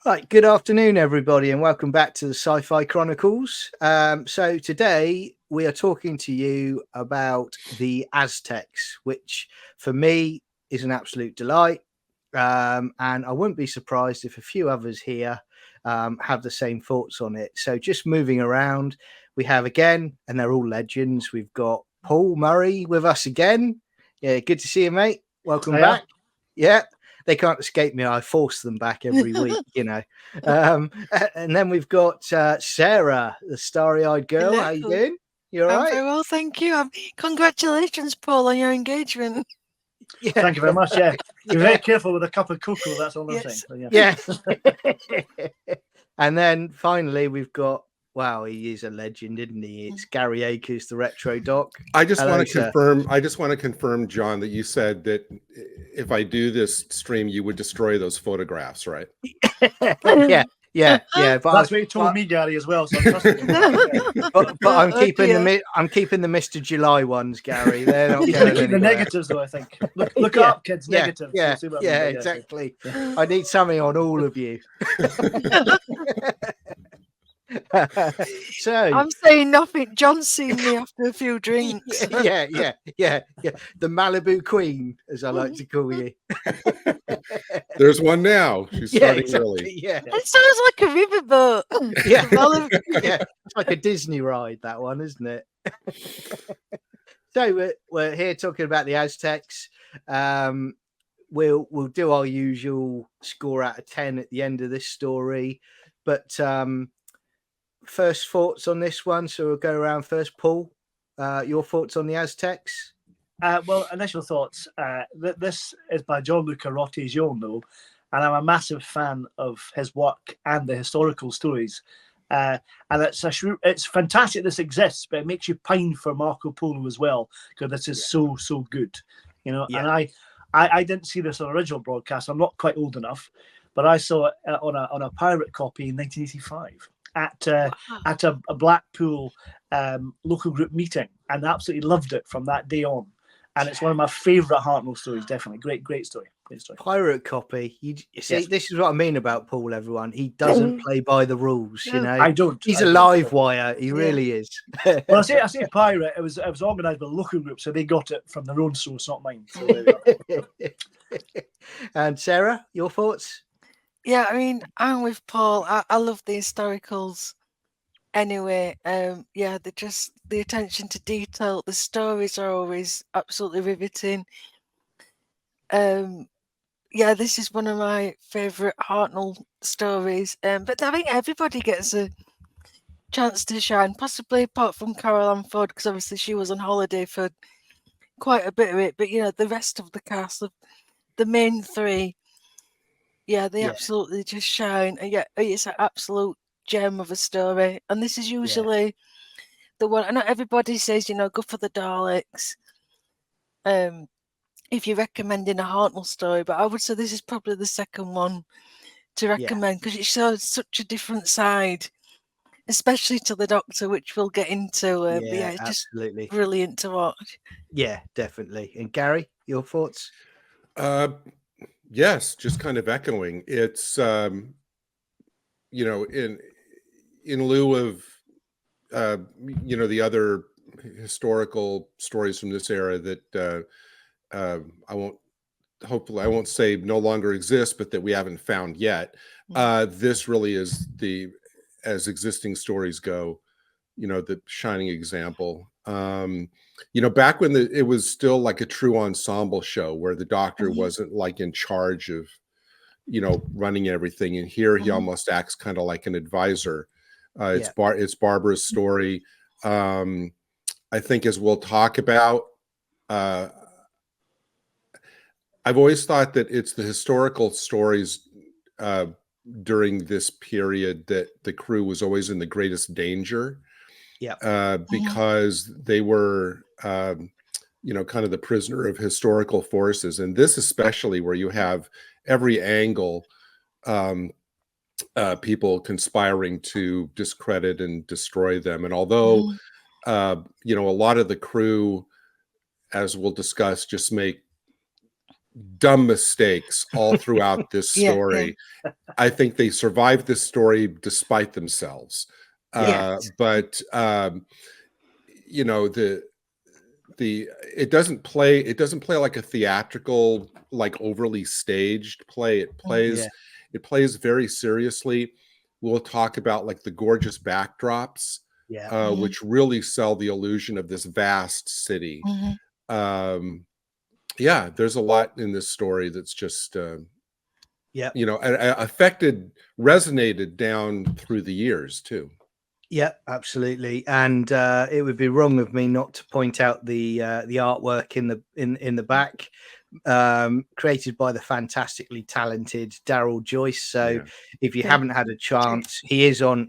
Right, good afternoon, everybody, and welcome back to the Sci-Fi Chronicles. So today we are talking to you about the Aztecs, which for me is an absolute delight. And I wouldn't be surprised if a few others here have the same thoughts on it. So just moving around, we have again, and they're all legends. We've got Paul Murray with us again. Yeah, good to see you, mate. Welcome back. Yeah. They can't escape me. I force them back every week, you know. And then we've got Sarah, the starry-eyed girl. Hello. How you doing? You all I'm right? very well, thank you. Congratulations, Paul, on your engagement. Yeah. Thank you very much. Yeah, you're very careful with a cup of cocoa. That's all I'm Yes. saying. So, Yeah. And then finally, we've got. Wow, he is a legend, isn't he? It's Gary Akers, the retro doc. I just want to confirm. I just want to confirm, John, that you said that if I do this stream, you would destroy those photographs, right? Yeah. But that's what you told me, Gary, as well. So I'm trusting you. but I'm keeping I'm keeping the Mr. July ones, Gary. They're not going keep the negatives, though. I think. Look up, kids. Negatives. Yeah, exactly. I need something on all of you. So I'm saying nothing. John's seen me after a few drinks. Yeah. The Malibu Queen, as I like to call you. There's one now. She's starting exactly, early. Yeah. It sounds like a riverboat. Yeah. It's like a Disney ride, that one, isn't it? So we're here talking about the Aztecs. We'll do our usual score out of 10 at the end of this story, but first thoughts on this one. So we'll go around first. Paul, your thoughts on the Aztecs? Well, initial thoughts. This is by John Luca Rotti, as you all know, and I'm a massive fan of his work and the historical stories. And it's fantastic this exists, but it makes you pine for Marco Polo as well, because this is so good, you know. And I didn't see this on original broadcast. I'm not quite old enough, but I saw it on a pirate copy in 1985 at a Blackpool local group meeting, and absolutely loved it from that day on. And it's one of my favourite Hartnell stories. Definitely, great story. Pirate copy. You see, This is what I mean about Paul. Everyone, he doesn't play by the rules. You know, I don't. He's a live wire. He really is. Well, I say pirate. It was organised by the local group, so they got it from their own source, not mine. So there we are. And Sarah, your thoughts? Yeah, I mean, I'm with Paul. I love the historicals. Anyway, they're just the attention to detail. The stories are always absolutely riveting. This is one of my favourite Hartnell stories. But I think everybody gets a chance to shine, possibly apart from Carol Ann Ford, because obviously she was on holiday for quite a bit of it. But the rest of the cast, the main three, they absolutely just shine. And it's an absolute gem of a story. And this is usually the one. I know everybody says, go for the Daleks. If you're recommending a Hartnell story, but I would say this is probably the second one to recommend, because it shows such a different side, especially to the Doctor, which we'll get into. It's absolutely just brilliant to watch. Yeah, definitely. And Gary, your thoughts? Yes, just kind of echoing. It's in lieu of the other historical stories from this era that I won't say no longer exist, but that we haven't found yet. This really is as existing stories go, the shining example. Back when it was still like a true ensemble show where the Doctor wasn't like in charge of, running everything. And here he almost acts kind of like an advisor. It's Barbara's story. I think, as we'll talk about, I've always thought that it's the historical stories during this period that the crew was always in the greatest danger. Because they were, kind of the prisoner of historical forces. And this especially, where you have every angle, people conspiring to discredit and destroy them. And although, a lot of the crew, as we'll discuss, just make dumb mistakes all throughout this story, I think they survived this story despite themselves. But it doesn't play like a theatrical, like overly staged play. It plays very seriously. We'll talk about like the gorgeous backdrops, which really sell the illusion of this vast city. There's a lot in this story that's just resonated down through the years too. Yeah, absolutely. And it would be wrong of me not to point out the artwork in the back, created by the fantastically talented Daryl Joyce. So if you haven't had a chance, he is on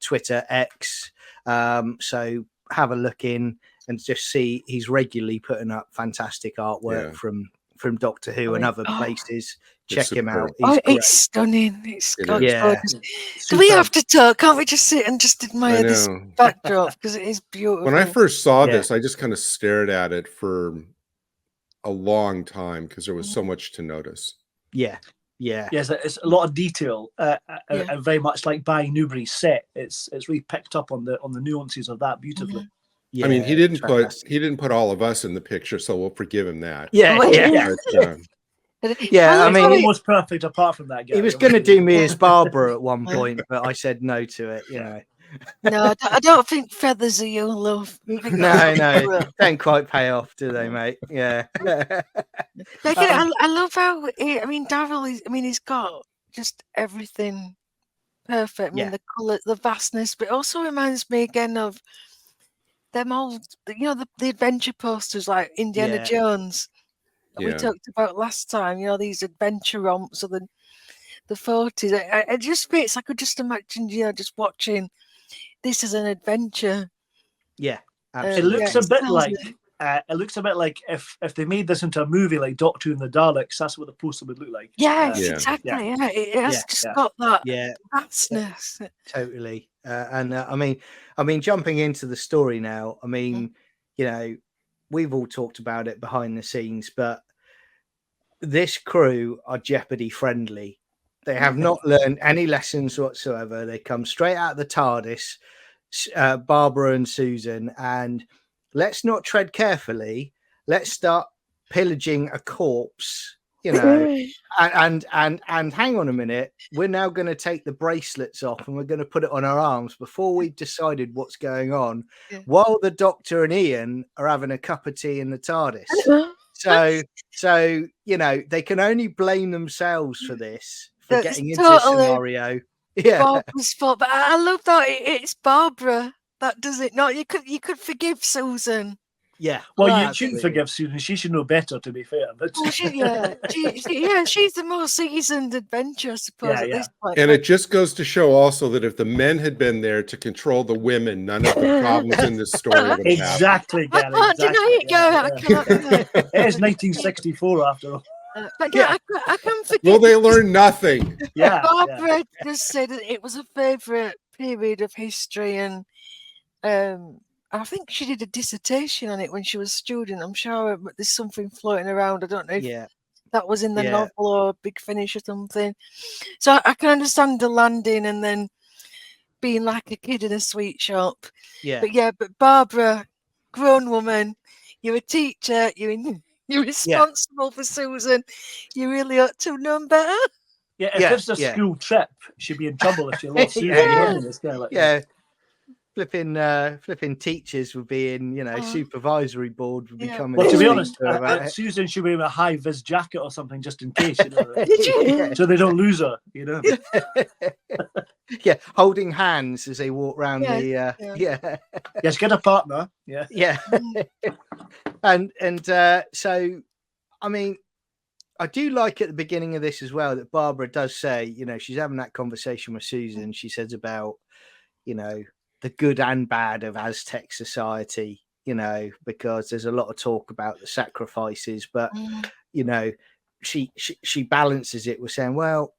Twitter X. So have a look in and just see, he's regularly putting up fantastic artwork from Doctor Who and other places. Check him out. It's stunning. It's gorgeous. Do we have to talk? Can't we just sit and just admire this backdrop? Because it is beautiful. When I first saw this, I just kind of stared at it for a long time because there was so much to notice. Yes, it's a lot of detail, and very much like buying Newbury's set. It's really picked up on the nuances of that beautifully. I mean, he didn't put all of us in the picture, so we'll forgive him that. I mean, almost perfect apart from that. He was going to do me as Barbara at one point, but I said no to it. No, I don't think feathers are your love. No, don't quite pay off, do they, mate? Yeah. I love how Daryl is. I mean, he's got just everything perfect. I mean, the colour, the vastness, but it also reminds me again of them old, the adventure posters like Indiana Jones. We talked about last time, these adventure romps of the 40s. It just fits. I could just imagine, just watching this as an adventure. Yeah, absolutely. It looks a bit like if they made this into a movie like Doctor Who and the Daleks, that's what the poster would look like. Yes, exactly. Yeah. It has just got that vastness. Totally. I mean, jumping into the story now. I mean, we've all talked about it behind the scenes, but this crew are Jeopardy friendly. They have not learned any lessons whatsoever. They come straight out of the TARDIS, Barbara and Susan, and let's not tread carefully. Let's start pillaging a corpse, and hang on a minute. We're now going to take the bracelets off and we're going to put it on our arms before we've decided what's going on, while the Doctor and Ian are having a cup of tea in the TARDIS. So they can only blame themselves for this, for getting into this scenario. Barbara's fault, but I love that it's Barbara that does it. No, you could forgive Susan. Yeah. Well, you shouldn't forgive Susan. She should know better, to be fair. But she's the more seasoned adventurer, I suppose. At this point. And it just goes to show also that if the men had been there to control the women, none of the problems in this story would have happened. Exactly, Gary. It is 1964 after all. But I can forgive. Will they learn nothing? Barbara just said that it was a favourite period of history, and I think she did a dissertation on it when she was a student. I'm sure there's something floating around. I don't know if that was in the novel or Big Finish or something. So I can understand the landing and then being like a kid in a sweet shop. But Barbara, grown woman, you're a teacher, you're responsible for Susan. You really ought to have known better. Yeah, if this is a school trip, she'd be in trouble if she lost Susan. flipping teachers would be in, supervisory board would be Yeah. coming. Well, to be speak honest, to her about it. Susan should wear a high vis jacket or something just in case, Did you? so they don't lose her. Yeah, holding hands as they walk around Yeah, Yes, get a partner. Yeah. yeah. and so, I mean, I do like at the beginning of this as well that Barbara does say, she's having that conversation with Susan. She says about, the good and bad of Aztec society, because there's a lot of talk about the sacrifices, but she balances it with saying, well,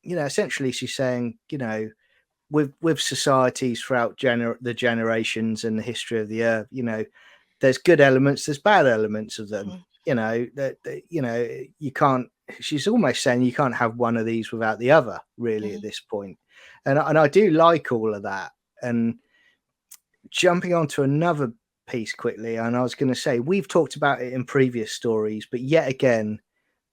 essentially she's saying, with societies throughout the generations and the history of the earth, there's good elements, there's bad elements of them. You can't. She's almost saying you can't have one of these without the other, really, at this point. And I do like all of that. And jumping on to another piece quickly, and I was going to say we've talked about it in previous stories, but yet again,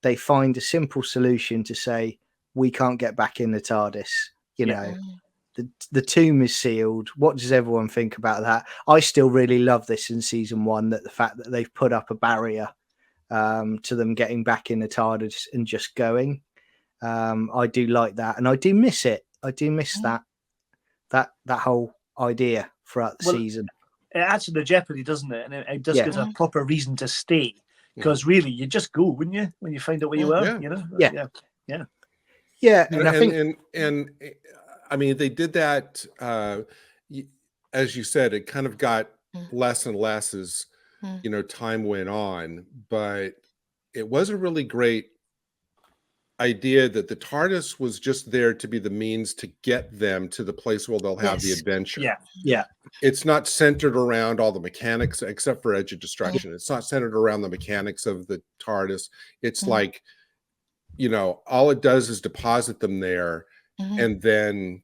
they find a simple solution to say we can't get back in the TARDIS. The tomb is sealed. What does everyone think about that? I still really love this in season 1, that the fact that they've put up a barrier to them getting back in the TARDIS and just going. I do like that, and I do miss it. I do miss that whole idea throughout the season. It adds to the jeopardy, doesn't it? And it just gives a proper reason to stay, because really you just go, wouldn't you, when you find out where you were? And I think, and I mean, they did that, as you said, it kind of got less and less as time went on, but it was a really great idea that the TARDIS was just there to be the means to get them to the place where they'll have the adventure. Yeah. It's not centered around all the mechanics, except for Edge of Destruction. It's not centered around the mechanics of the TARDIS. It's like, all it does is deposit them there, and then,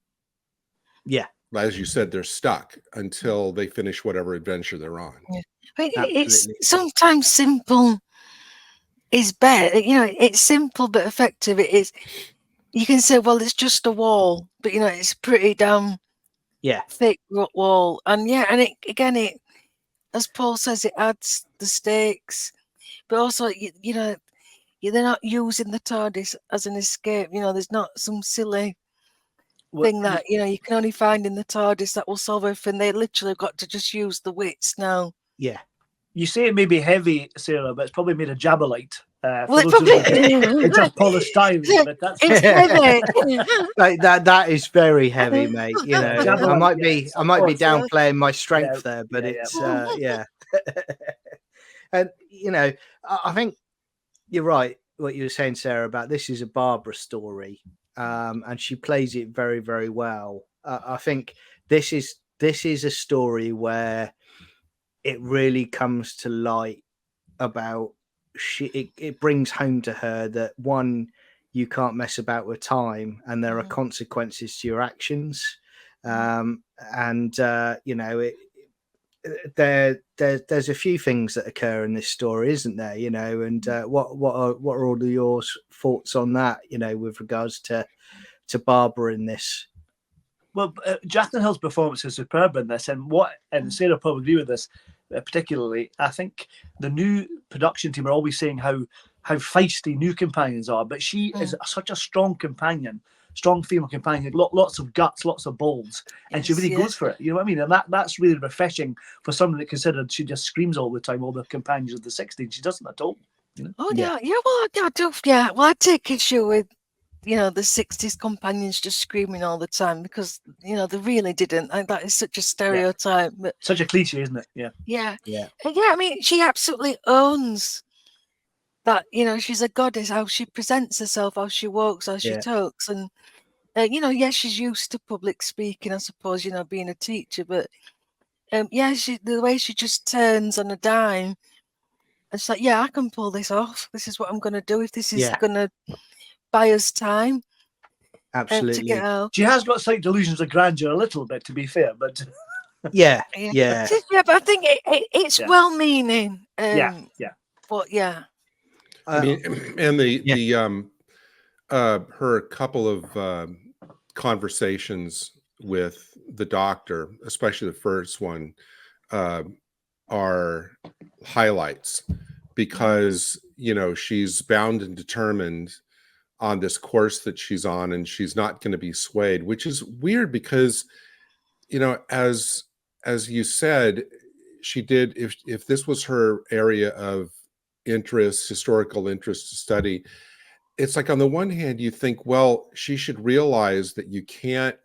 as you said, they're stuck until they finish whatever adventure they're on. It's sometimes simple is better. It's simple but effective. It is. You can say, well, it's just a wall, but it's pretty damn thick wall, and it as Paul says, it adds the stakes, but also they're not using the TARDIS as an escape. There's not some silly thing that you can only find in the TARDIS that will solve everything. They literally got to just use the wits now. Yeah. You say it may be heavy, Sarah, but it's probably made of jabalite. Well, it's just polystyrene, but that's it's heavy. that is very heavy, mate. I might be downplaying my strength there, but it's and I think you're right. What you were saying, Sarah, about this is a Barbara story, and she plays it very, very well. I think this is a story where it really comes to light about it brings home to her that, one, you can't mess about with time, and there are consequences to your actions. There's a few things that occur in this story, isn't there? And what are all of your thoughts on that? With regards to Barbara in this. Well, Jacqueline Hill's performance is superb in this, and Sarah probably agree with this. Particularly, I think the new production team are always saying how feisty new companions are, but she is such a strong companion, strong female companion, lots of guts, lots of balls, and she really goes for it. You know what I mean? And that's really refreshing for someone that considered she just screams all the time, all the companions of the 60s. She doesn't at all. Oh yeah. Well, I do. Yeah. Well, I take issue with the 60s companions just screaming all the time, because they really didn't. That is such a stereotype, but such a cliche, isn't it? Yeah. I mean, she absolutely owns that. She's a goddess. How she presents herself, how she walks, how she talks, and yes, she's used to public speaking, I suppose. Being a teacher, but the way she just turns on a dime, it's like, I can pull this off. This is what I'm going to do if this is going to buy us time. Absolutely. To get out. She has got slight delusions of grandeur a little bit, to be fair, but but I think it's well-meaning. But I mean, and her couple of conversations with the Doctor, especially the first one, are highlights, because she's bound and determined on this course that she's on, and she's not going to be swayed, which is weird because as you said, she did, if this was her area of interest, historical interest to study, it's like, on the one hand you think, well, she should realize that you can't,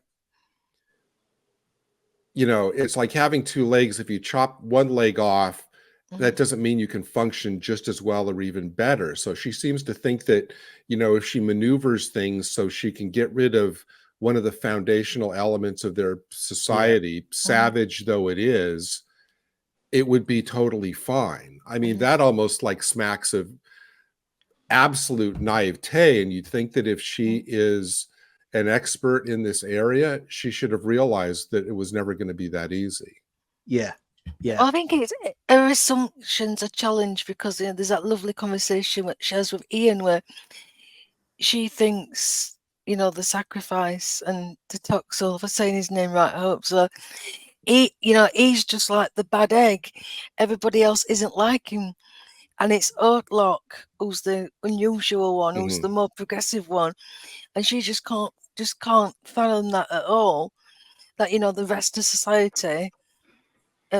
it's like having two legs. If you chop one leg off, that doesn't mean you can function just as well or even better. So she seems to think that, if she maneuvers things so she can get rid of one of the foundational elements of their society, savage though it is, it would be totally fine. I mean, that almost like smacks of absolute naivete. And you'd think that if she is an expert in this area, she should have realized that it was never going to be that easy. Yeah. Well, I think it's her assumptions are challenged because there's that lovely conversation that she has with Ian where she thinks, the sacrifice and the Toxel, if I'm saying his name right, I hope so. He's just like the bad egg. Everybody else isn't like him. And it's Oatlock who's the unusual one, who's the more progressive one. And she just can't fathom that at all. That, the rest of society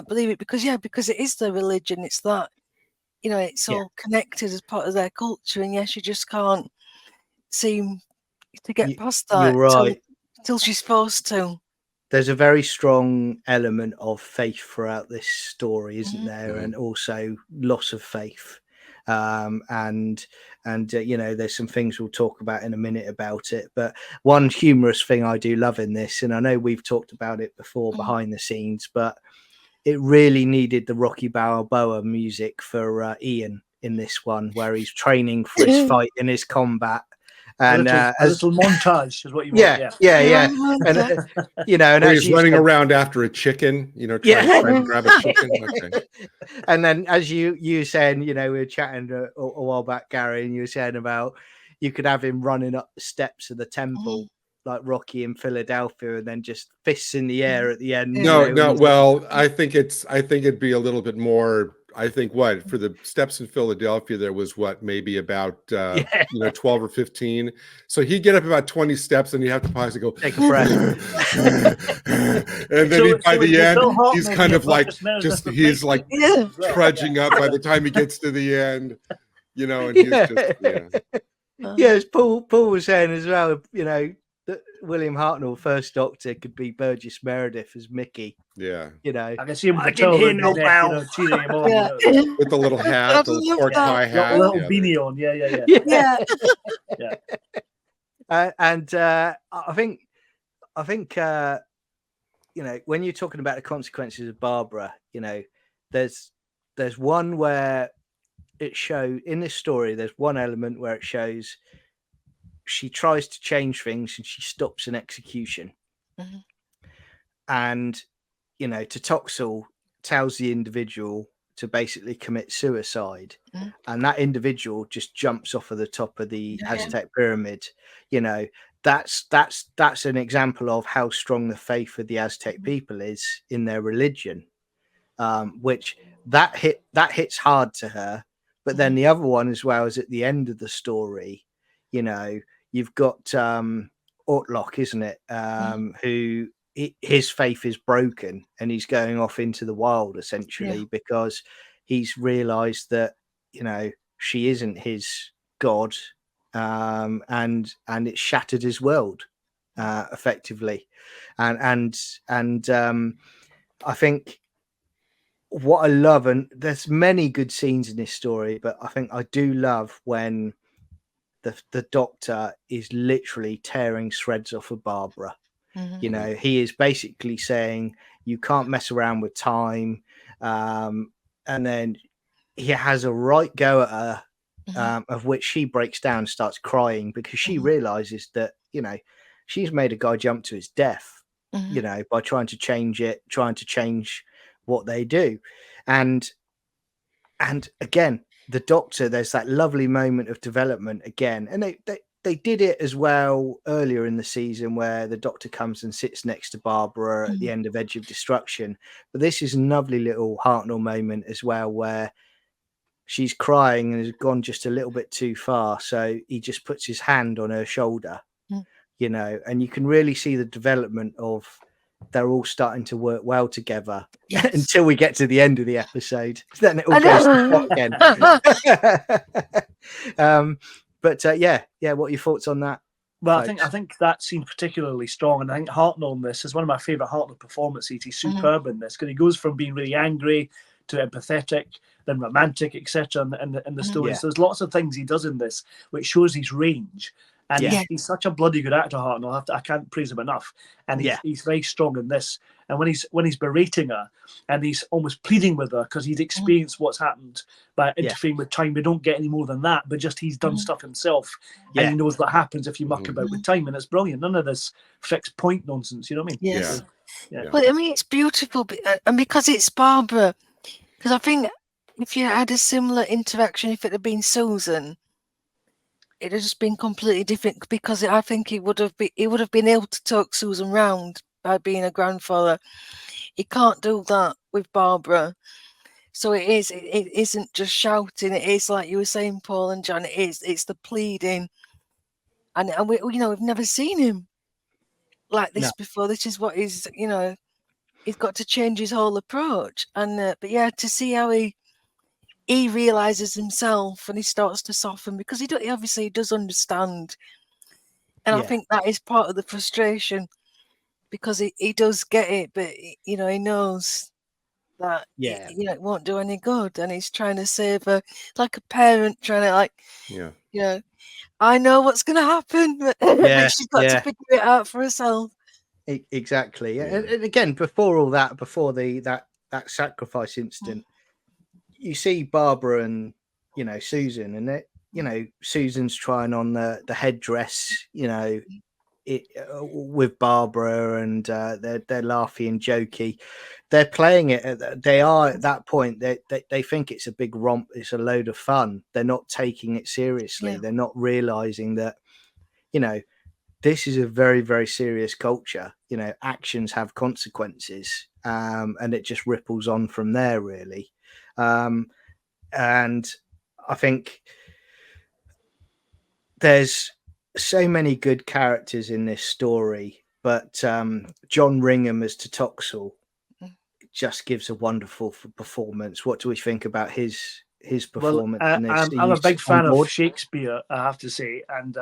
believe it because it is their religion. It's that, it's all connected as part of their culture. And she just can't seem to get past that. You're right. Till she's forced to. There's a very strong element of faith throughout this story, isn't there? And also loss of faith. And there's some things we'll talk about in a minute about it. But one humorous thing I do love in this, and I know we've talked about it before behind the scenes, but it really needed the Rocky Balboa music for Ian in this one, where he's training for his fight in his combat. And a little montage is what you want. Yeah. And and he's running around after a chicken, trying to grab a chicken. Okay. And then, as you saying, we were chatting a while back, Gary, and you were saying about you could have him running up the steps of the temple like Rocky in Philadelphia, and then just fists in the air at the end. No. Well, I think it'd be a little bit more. I think for the steps in Philadelphia, there was maybe about 12 or 15. So he'd get up about 20 steps, and you have to pause and go take a breath. And then by the end, he's kind of like he's like trudging up by the time he gets to the end, and he's just as Paul was saying as well, that William Hartnell, first Doctor, could be Burgess Meredith as Mickey. Yeah. I can see him with I can hear no bell. Cheering him on. With the little hat, the little pork pie hat. A little beanie on. Yeah. And I think when you're talking about the consequences of Barbara, there's one where it shows in this story, there's one element where it shows she tries to change things and she stops an execution. And Toxel tells the individual to basically commit suicide, and that individual just jumps off of the top of the Aztec pyramid. That's an example of how strong the faith of the Aztec people is in their religion, which that hits hard to her. But then the other one as well is at the end of the story, you've got Ortlock, isn't it? Who his faith is broken, and he's going off into the wild essentially because he's realized that she isn't his god, and it shattered his world effectively, and I think what I love, and there's many good scenes in this story, but I think I do love when the Doctor is literally tearing shreds off of Barbara. He is basically saying you can't mess around with time, and then he has a right go at her, of which she breaks down and starts crying because she realizes that she's made a guy jump to his death by trying to change what they do. And again, the Doctor, there's that lovely moment of development again, and they did it as well earlier in the season, where the Doctor comes and sits next to Barbara at the end of Edge of Destruction. But this is a lovely little Hartnell moment as well, where she's crying and has gone just a little bit too far. So he just puts his hand on her shoulder, you know, and you can really see the development of they're all starting to work well together until we get to the end of the episode. Then it all goes to pot again. But yeah, what are your thoughts on that? Well, folks? I think that seemed particularly strong, and I think Hartnell in this is one of my favourite Hartnell performances. He's superb in this, because he goes from being really angry to empathetic, then romantic, etc. In the story, so there's lots of things he does in this which shows his range. And he's such a bloody good actor, Hartnell. I can't praise him enough. And he's very strong in this. And when he's berating her, and he's almost pleading with her because he's experienced what's happened by interfering with time. We don't get any more than that, but just he's done stuff himself, and he knows what happens if you muck about with time. And it's brilliant. None of this fixed point nonsense. You know what I mean? Yes. Yeah. Well, I mean, it's beautiful, and because it's Barbara. Because I think if you had a similar interaction, if it had been Susan, it had just been completely different, because I think he would have been able to talk Susan round by being a grandfather. He can't do that with Barbara. So it isn't just shouting. It is, like you were saying, Paul and John. It's the pleading, and we we've never seen him like this before. This is what he's he's got to change his whole approach. And but yeah, to see how he realizes himself and he starts to soften, because he obviously does understand. And I think that is part of the frustration, because he does get it, but he knows that it won't do any good, and he's trying to save her, like a parent trying to I know what's going to happen, but she's got to figure it out for herself. Exactly. And again, before all that, before that sacrifice incident, you see Barbara and Susan, and Susan's trying on the headdress, with Barbara, and they're laughing and jokey. They're playing it. They are at that point. They think it's a big romp. It's a load of fun. They're not taking it seriously. They're not realizing that this is a very, very serious culture. Actions have consequences, and it just ripples on from there, really. And I think there's so many good characters in this story, but John Ringham as Totoxel just gives a wonderful performance. What do we think about his performance in this? I'm a big fan of Shakespeare, I have to say, and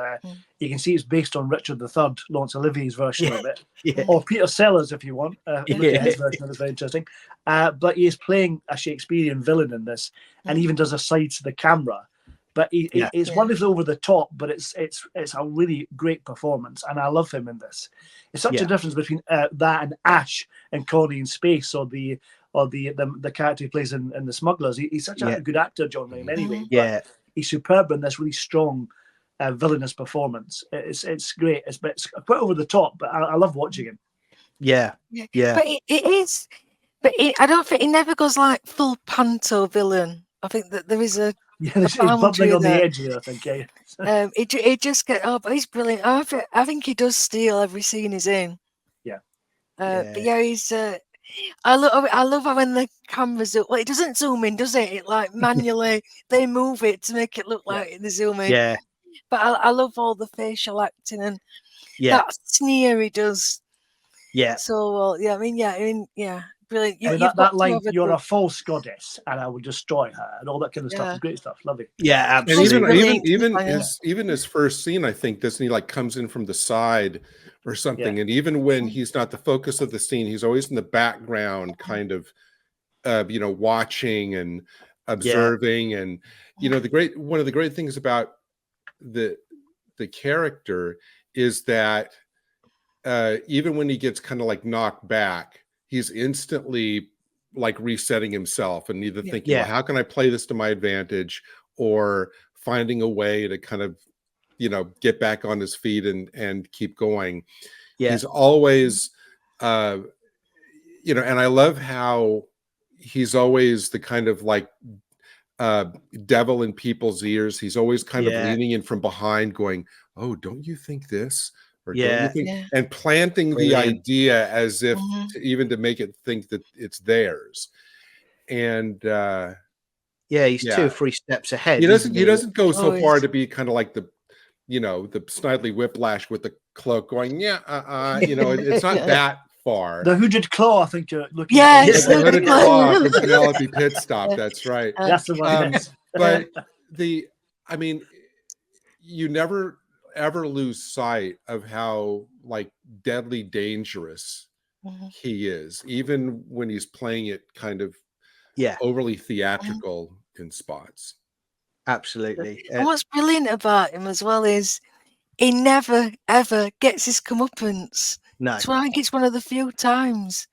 you can see it's based on Richard III, Laurence Olivier's version of it, or Peter Sellers if you want. Look at his version of it, very interesting. But he is playing a Shakespearean villain in this, and even does a side to the camera. But it's wonderfully over the top, but it's a really great performance, and I love him in this. It's such a difference between that and Ash and Connie in Space, or the character he plays in The Smugglers. He's such a good actor, John Ringham, anyway. But he's superb in this really strong villainous performance. It's great. It's quite over the top, but I love watching him. Yeah. But it is. But I don't think he never goes like full panto villain. I think that there is a it's bubbling on the edge here, I think. It just get but he's brilliant. I think he does steal every scene he's in. But he's I love how when the cameras well, it doesn't zoom in, does it? It like manually they move it to make it look like the zoom in. But I love all the facial acting and that sneer he does. So brilliant. That line, "You're a false goddess, and I will destroy her," and all that kind of stuff is great stuff. Love it. Yeah, absolutely. And even his first scene, I think, doesn't he like comes in from the side or something? And even when he's not the focus of the scene, he's always in the background, kind of, watching and observing. And one of the great things about the character is that even when he gets kind of like knocked back, he's instantly like resetting himself and either thinking, well, how can I play this to my advantage, or finding a way to kind of, get back on his feet and keep going. He's always, and I love how he's always the kind of like devil in people's ears. He's always kind of leaning in from behind going, oh, don't you think this? Or don't you Yeah. think, Yeah. and planting the Brilliant. idea as if Mhm. even to make it think that it's theirs. And Yeah, he's 2 Yeah. or 3 steps ahead, he isn't doesn't go so Always. far to be kind of like the, you know, the Snidely Whiplash with the cloak going, you know, it's not that far. The hooded claw, I think you're looking Yes, for. The hooded Claw. claw from Penelope Pit Stop. That's right. That's the one. Yes. But I mean, you never ever lose sight of how like deadly dangerous Mhm. he is, even when he's playing it kind of Yeah, overly theatrical in spots. absolutely. And what's brilliant about him as well is he never ever gets his comeuppance. No, So I think it's one of the few times.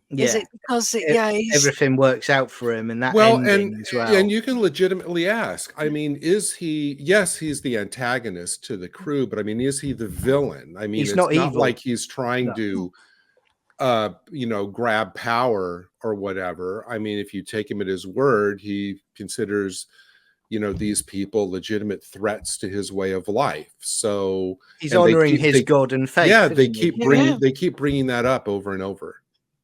Is yeah, it because he's everything works out for him, and that Well, ending and as well. and you can legitimately ask, I mean, is he, yes, he's the antagonist to the crew, but I mean, is he the villain? I mean, He's it's not not evil. like he's trying No. to you know, grab power or whatever. I mean, if you take him at his word, he considers, you know, these people legitimate threats to his way of life. So He's and they honoring keep- his they- God and faith. yeah, they isn't he? keep bringing that up over and over.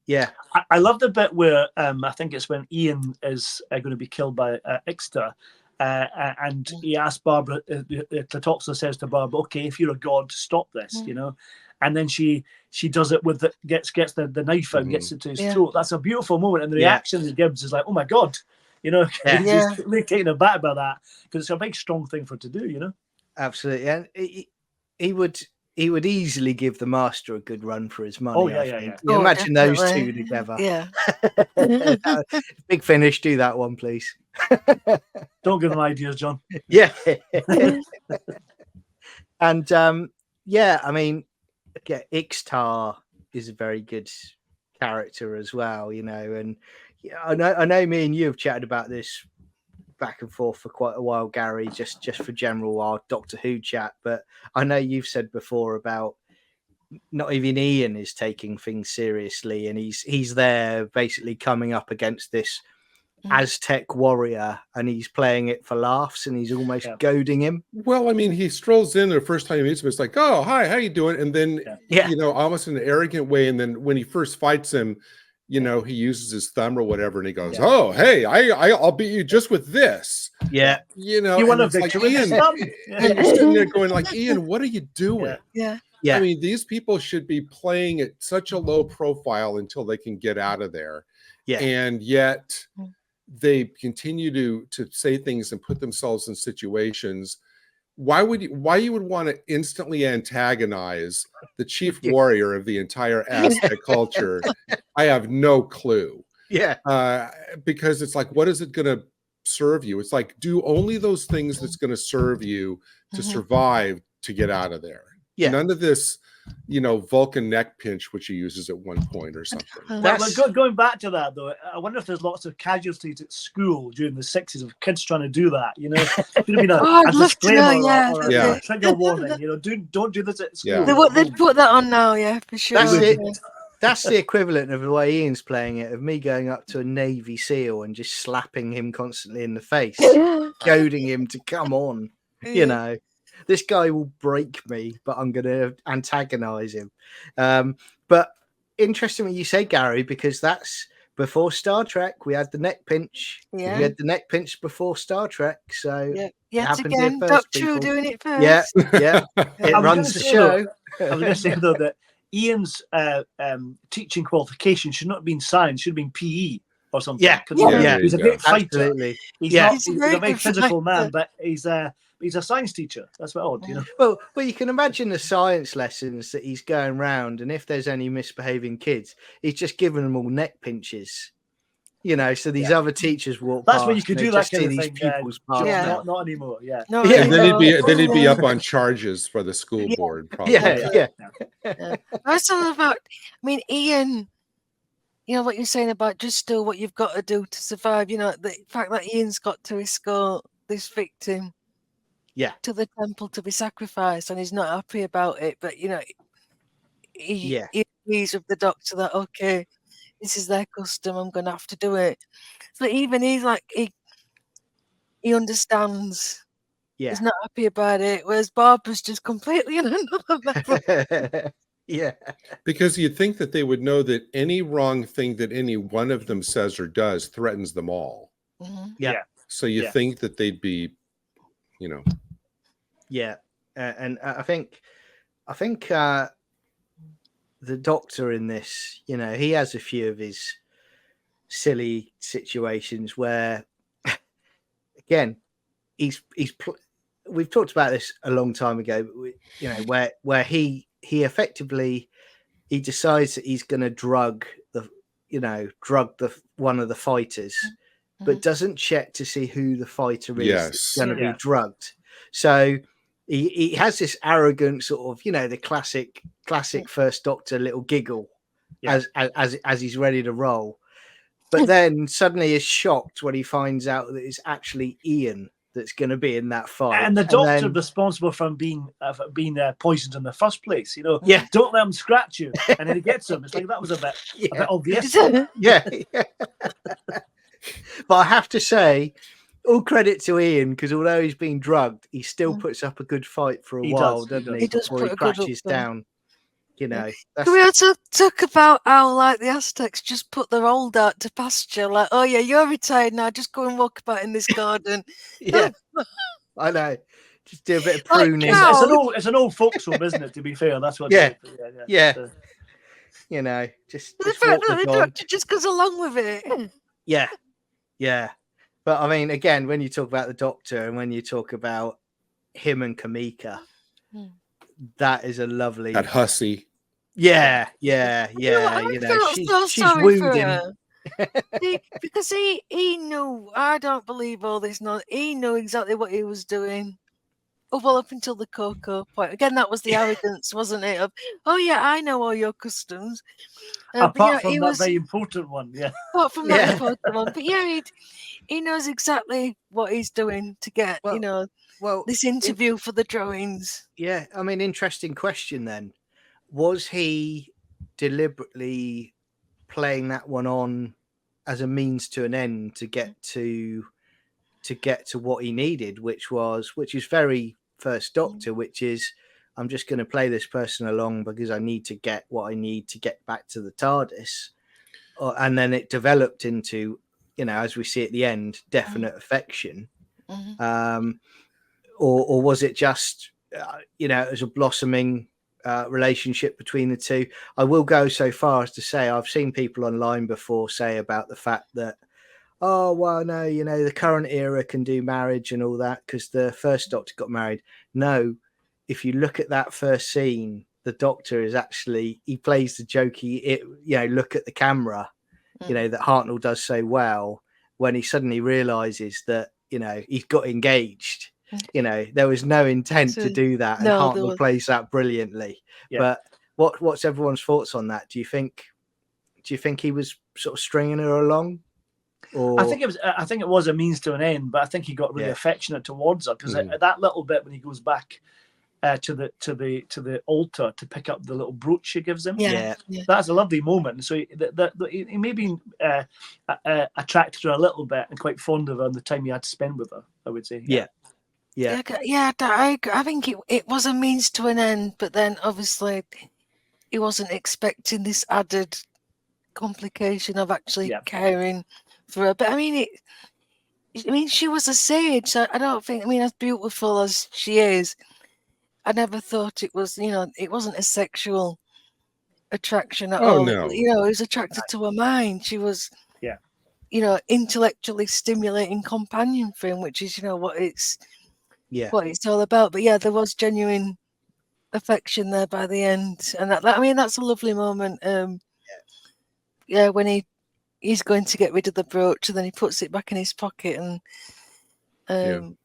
Yeah, I love the bit where I think it's when Ian is going to be killed by Ixta, and he asks Barbara. Tlatopsa says to Barbara, "Okay, if you're a god, stop this," you know. And then she does it with the gets the knife out and gets it to his throat. That's a beautiful moment, and the reaction he gives is like, "Oh my god," you know. Yeah. He's really taken aback by that because it's a big strong thing for her to do, you know. absolutely. And he would easily give the master a good run for his money. Oh, yeah, I yeah, think. yeah. You Oh, imagine those definitely. two together. Yeah. Big Finish, do that one, please. Don't give them ideas, John. Yeah. And yeah, I mean, Ixtar is a very good character as well, you know. And yeah, I know me and you have chatted about this back and forth for quite a while, Gary, just for general our Doctor Who chat. But I know you've said before about not even Ian is taking things seriously, and he's there basically coming up against this Aztec warrior, and he's playing it for laughs, and he's almost goading him. Well, I mean, he strolls in the first time he meets him. It's like, "Oh, hi, how you doing?" And then, you know, almost in an arrogant way. And then when he first fights him, you know, he uses his thumb or whatever, and he goes, "Oh, hey, I'll beat you just with this." Yeah, you know, You want a it's like, victory with Ian, his thumb? and you're sitting there going, like, Ian, what are you doing? Yeah. Yeah. I mean, these people should be playing at such a low profile until they can get out of there. Yeah. And yet they continue to say things and put themselves in situations. Why you would want to instantly antagonize the chief warrior of the entire Aztec culture? I have no clue. Yeah. Because it's like, what is it going to serve you? It's like, do only those things that's going to serve you to survive to get out of there. Yeah. None of this, you know, Vulcan neck pinch, which he uses at one point or something. Going back to that, though, I wonder if there's lots of casualties at school during the 60s of kids trying to do that, you know. Should have been a disclaimer or a trigger warning, you know, don't do this at school. They'd put that on now, for sure. That's it. That's the equivalent of the way Ian's playing it, of me going up to a Navy SEAL and just slapping him constantly in the face, goading him to come on. You know, this guy will break me, but I'm going to antagonize him. But interesting what you say, Gary, because that's before Star Trek. We had the neck pinch. Yeah. We had the neck pinch before Star Trek. So yet again, Doctor Who doing it first. Yeah. It runs the show. I was going to say, though, that Ian's teaching qualification should not have been science, should have been PE or something. He's a great fighter. Absolutely. He's a very physical man, but he's a science teacher. That's what odd, you know. Well, you can imagine the science lessons that he's going round, and if there's any misbehaving kids, he's just giving them all neck pinches. You know, so these other teachers walk past. That's when you could do that kind of thing. Not anymore. Yeah. And then he'd be up on charges for the school board. Probably. Yeah. That's all about. I mean, Ian. You know what you're saying about just do what you've got to do to survive. You know, the fact that Ian's got to escort this victim. To the temple to be sacrificed, and he's not happy about it. But you know, he agrees with the doctor that okay, this is their custom. I'm going to have to do it. So even he's like he understands Yeah. is not happy about it, whereas Barbara's just completely in another level. Yeah. Because you'd think that they would know that any wrong thing that any one of them says or does threatens them all. Mhm. Yeah. So you Yeah. think that they'd be, you know. Yeah. And I think the Doctor in this, you know, he has a few of his silly situations where, again, we've talked about this a long time ago, but you know, where he effectively he decides that he's going to drug the one of the fighters, but doesn't check to see who the fighter is that's going to be drugged. So he has this arrogant sort of, you know, the classic First Doctor little giggle as he's ready to roll, but then suddenly is shocked when he finds out that it's actually Ian that's going to be in that fight. And the Doctor responsible for being poisoned in the first place. You know, don't let him scratch you, and then he gets him. It's like that was a bit obvious. Yeah. But I have to say, all credit to Ian, because although he's been drugged, he still puts up a good fight for a while, doesn't he? He does before put he a good crashes up there. down. You know, Can we also talk about how, like, the Aztecs just put their old out to pasture? Like, oh yeah, you're retired now. Just go and walk about in this garden. Yeah, I know. Just do a bit of Like pruning. cows. It's an old folks home, isn't it? To be fair, that's what. Yeah. Yeah. You know, just The fact walk that the the dog. Doctor just goes along with it. Yeah. But I mean, again, when you talk about the Doctor and when you talk about him and Kamika, that is a lovely. That hussy. Yeah. You know, I felt so she's sorry wooed for him. her. Because he knew. I don't believe all this. No, he knew exactly what he was doing. Oh, well, up until the Coco point. Again, that was the arrogance, wasn't it? Of, oh yeah, I know all your customs. Apart from that very important one, Apart from that important one, but yeah, he knows exactly what he's doing to get this interview for the drawings. Yeah, I mean, interesting question then. Was he deliberately playing that one on as a means to an end to get to what he needed, which is very First Doctor, which is, I'm just going to play this person along because I need to get what I need to get back to the TARDIS. And then it developed into, you know, as we see at the end, definite affection. Or was it just, you know, as a blossoming relationship between the two? I will go so far as to say I've seen people online before say about the fact that, oh, well, no, you know, the current era can do marriage and all that because the First Doctor got married. No, if you look at that first scene, the Doctor is actually, he plays the jokey, look at the camera, you know, that Hartnell does so well when he suddenly realizes that, you know, he's got engaged. You know, there was no intent to do that, and Hartnell plays that brilliantly. But what's everyone's thoughts on that? Do you think he was sort of stringing her along? Or... I think it was a means to an end, but I think he got really affectionate towards her because that little bit when he goes back to the altar to pick up the little brooch she gives him, that's a lovely moment. So he may be attracted to her a little bit and quite fond of her in the time he had to spend with her, I would say. I think it was a means to an end, but then obviously he wasn't expecting this added complication of actually caring for her. But I mean, she was a sage. So I don't think. I mean, as beautiful as she is, I never thought it was. You know, it wasn't a sexual attraction at all. No. You know, he was attracted to her mind. She was, you know, intellectually stimulating companion for him, which is, you know, what it's all about. But yeah, there was genuine affection there by the end, and that I mean, that's a lovely moment. When he's going to get rid of the brooch, and then he puts it back in his pocket, and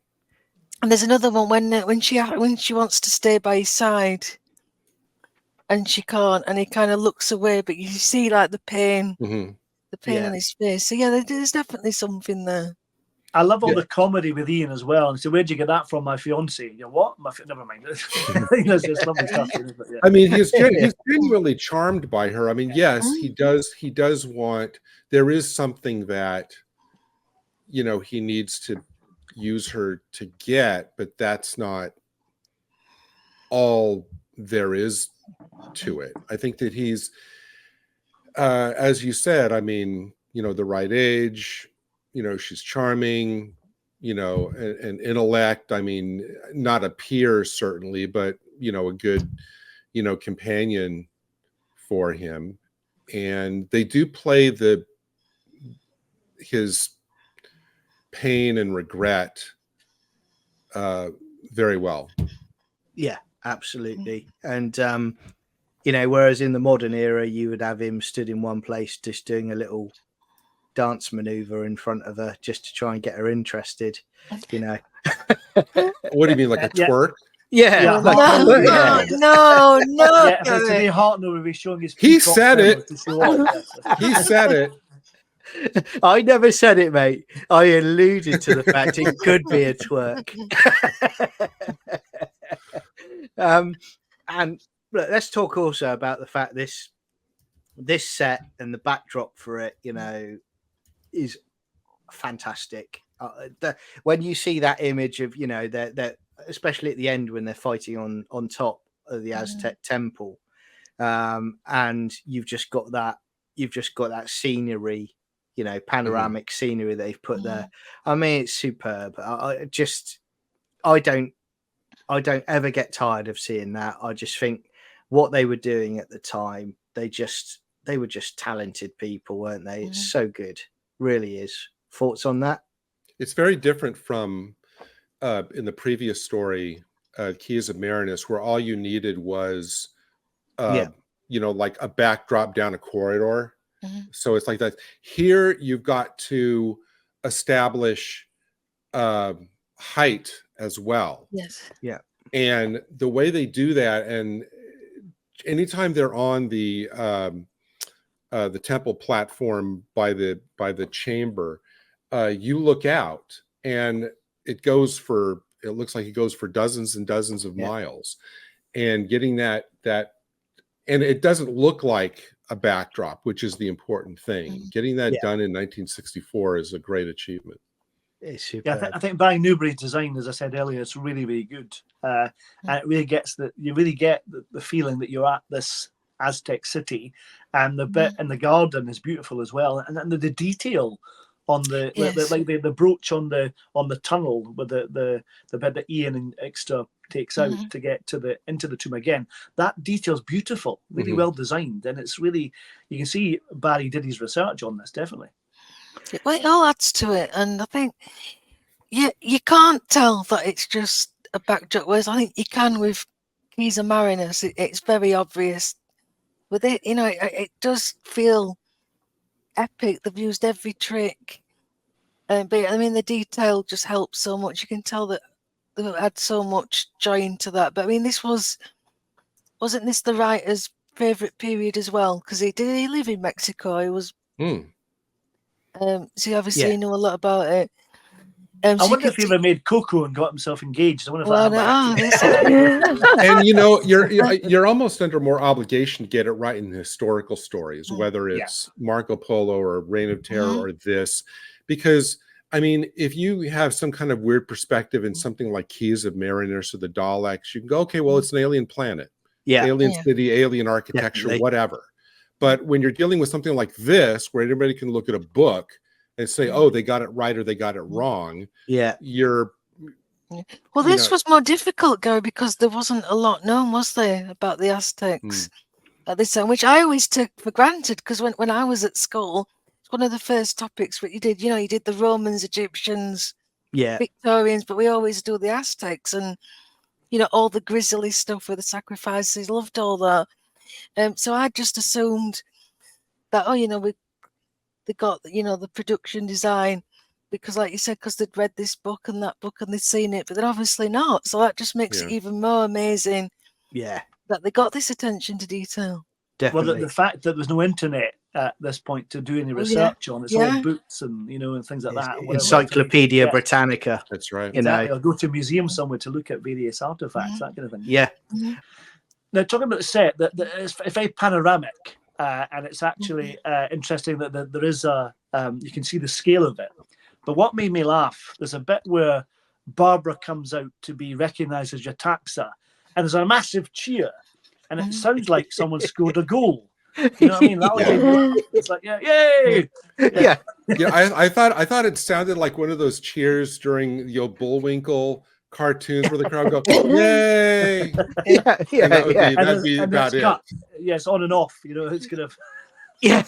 there's another one when she wants to stay by his side, and she can't, and he kind of looks away, but you see like the pain on his face. So yeah, there's definitely something there. I love all the comedy with Ian as well. And so, where'd you get that from, my fiance? You know what? Never mind. It's lovely stuff. I mean, he's genuinely charmed by her. I mean, yes, he does want. There is something that, you know, he needs to use her to get, but that's not all there is to it. I think that he's, as you said, I mean, you know, the right age, you know, she's charming, you know, and intellect. I mean, not a peer certainly, but, you know, a good, you know, companion for him. And they do play his pain and regret very well. Yeah, absolutely. And you know, whereas in the modern era, you would have him stood in one place, just doing a little dance maneuver in front of her, just to try and get her interested. You know. What do you mean, like a twerk? Yeah. Yeah, like, no, yeah. no, no. Yeah, if it's to be Hartnell, we'll be showing his He peacock said feathers it. to show off. He said it. I never said it, mate. I alluded to the fact it could be a twerk. And look, let's talk also about the fact this set and the backdrop for it, you know, is fantastic. When you see that image of, you know, that especially at the end when they're fighting on top of the Aztec temple, and you've just got that scenery, you know, panoramic scenery they've put there. I mean, it's superb. I don't ever get tired of seeing that. I just think what they were doing at the time, they were just talented people, weren't they? It's so good, really is. Thoughts on that? It's very different from in the previous story, Keys of Marinus, where all you needed was, you know, like a backdrop down a corridor. So it's like that. Here, you've got to establish height as well. Yes. Yeah. And the way they do that, and anytime they're on the temple platform by the chamber, you look out, and it looks like it goes for dozens and dozens of miles, and getting that, and it doesn't look like a backdrop, which is the important thing. Getting that done in 1964 is a great achievement. Yeah, I think Barry Newbury's design, as I said earlier, is really, really good, and it really gets you really get the feeling that you're at this Aztec city, and the bit in the garden is beautiful as well, and then the detail on the brooch on the tunnel with the bit that Ian and Extra takes out to get into the tomb again. That detail's beautiful, really well designed, and it's really, you can see Barry did his research on this, definitely. Well, it all adds to it, and I think you can't tell that it's just a backdrop, whereas I think you can with Keys of Marinus. It's very obvious. With it, you know, it does feel epic. They've used every trick, but I mean, the detail just helps so much. You can tell that they had so much joy into that. But I mean, wasn't this the writer's favorite period as well? Because did he live in Mexico? He was. So he obviously knew a lot about it. I wonder if he ever made cocoa and got himself engaged. I wonder if and you know, you're almost under more obligation to get it right in the historical stories, whether it's Marco Polo or Reign of Terror or this, because I mean, if you have some kind of weird perspective in something like Keys of Marinus or the Daleks, you can go, okay, well, it's an alien planet, alien city, alien architecture, whatever. But when you're dealing with something like this, where anybody can look at a book and say, oh, they got it right or they got it wrong. You're. Well, this was more difficult, Gary, because there wasn't a lot known, was there, about the Aztecs at this time, which I always took for granted, because when I was at school, it's one of the first topics that you did. You know, you did the Romans, Egyptians, Victorians, but we always do the Aztecs, and you know, all the grisly stuff with the sacrifices. Loved all that. So I just assumed that, oh, you know, they got, you know, the production design because, like you said, because they'd read this book and that book and they'd seen it, but they're obviously not. So that just makes it even more amazing. That they got this attention to detail. Definitely. Well, the fact that there's no internet at this point to do any research on, it's all books and, you know, and things like that. Encyclopedia Britannica. That's right. Exactly. Or go to a museum somewhere to look at various artifacts, that kind of thing. Now, talking about the set, it's very panoramic, and it's actually interesting that there is you can see the scale of it. But what made me laugh, there's a bit where Barbara comes out to be recognised as Yataxa, and there's a massive cheer, and it sounds like someone scored a goal. You know what I mean? That would be me. It's like, yeah, yay! Yeah. Yeah, I thought it sounded like one of those cheers during the old Bullwinkle cartoons where the crowd go, "Yay!" Yeah, And that would yeah, be that'd be about it. Cut. Yeah, it's on and off. You know, it's kind of. yeah.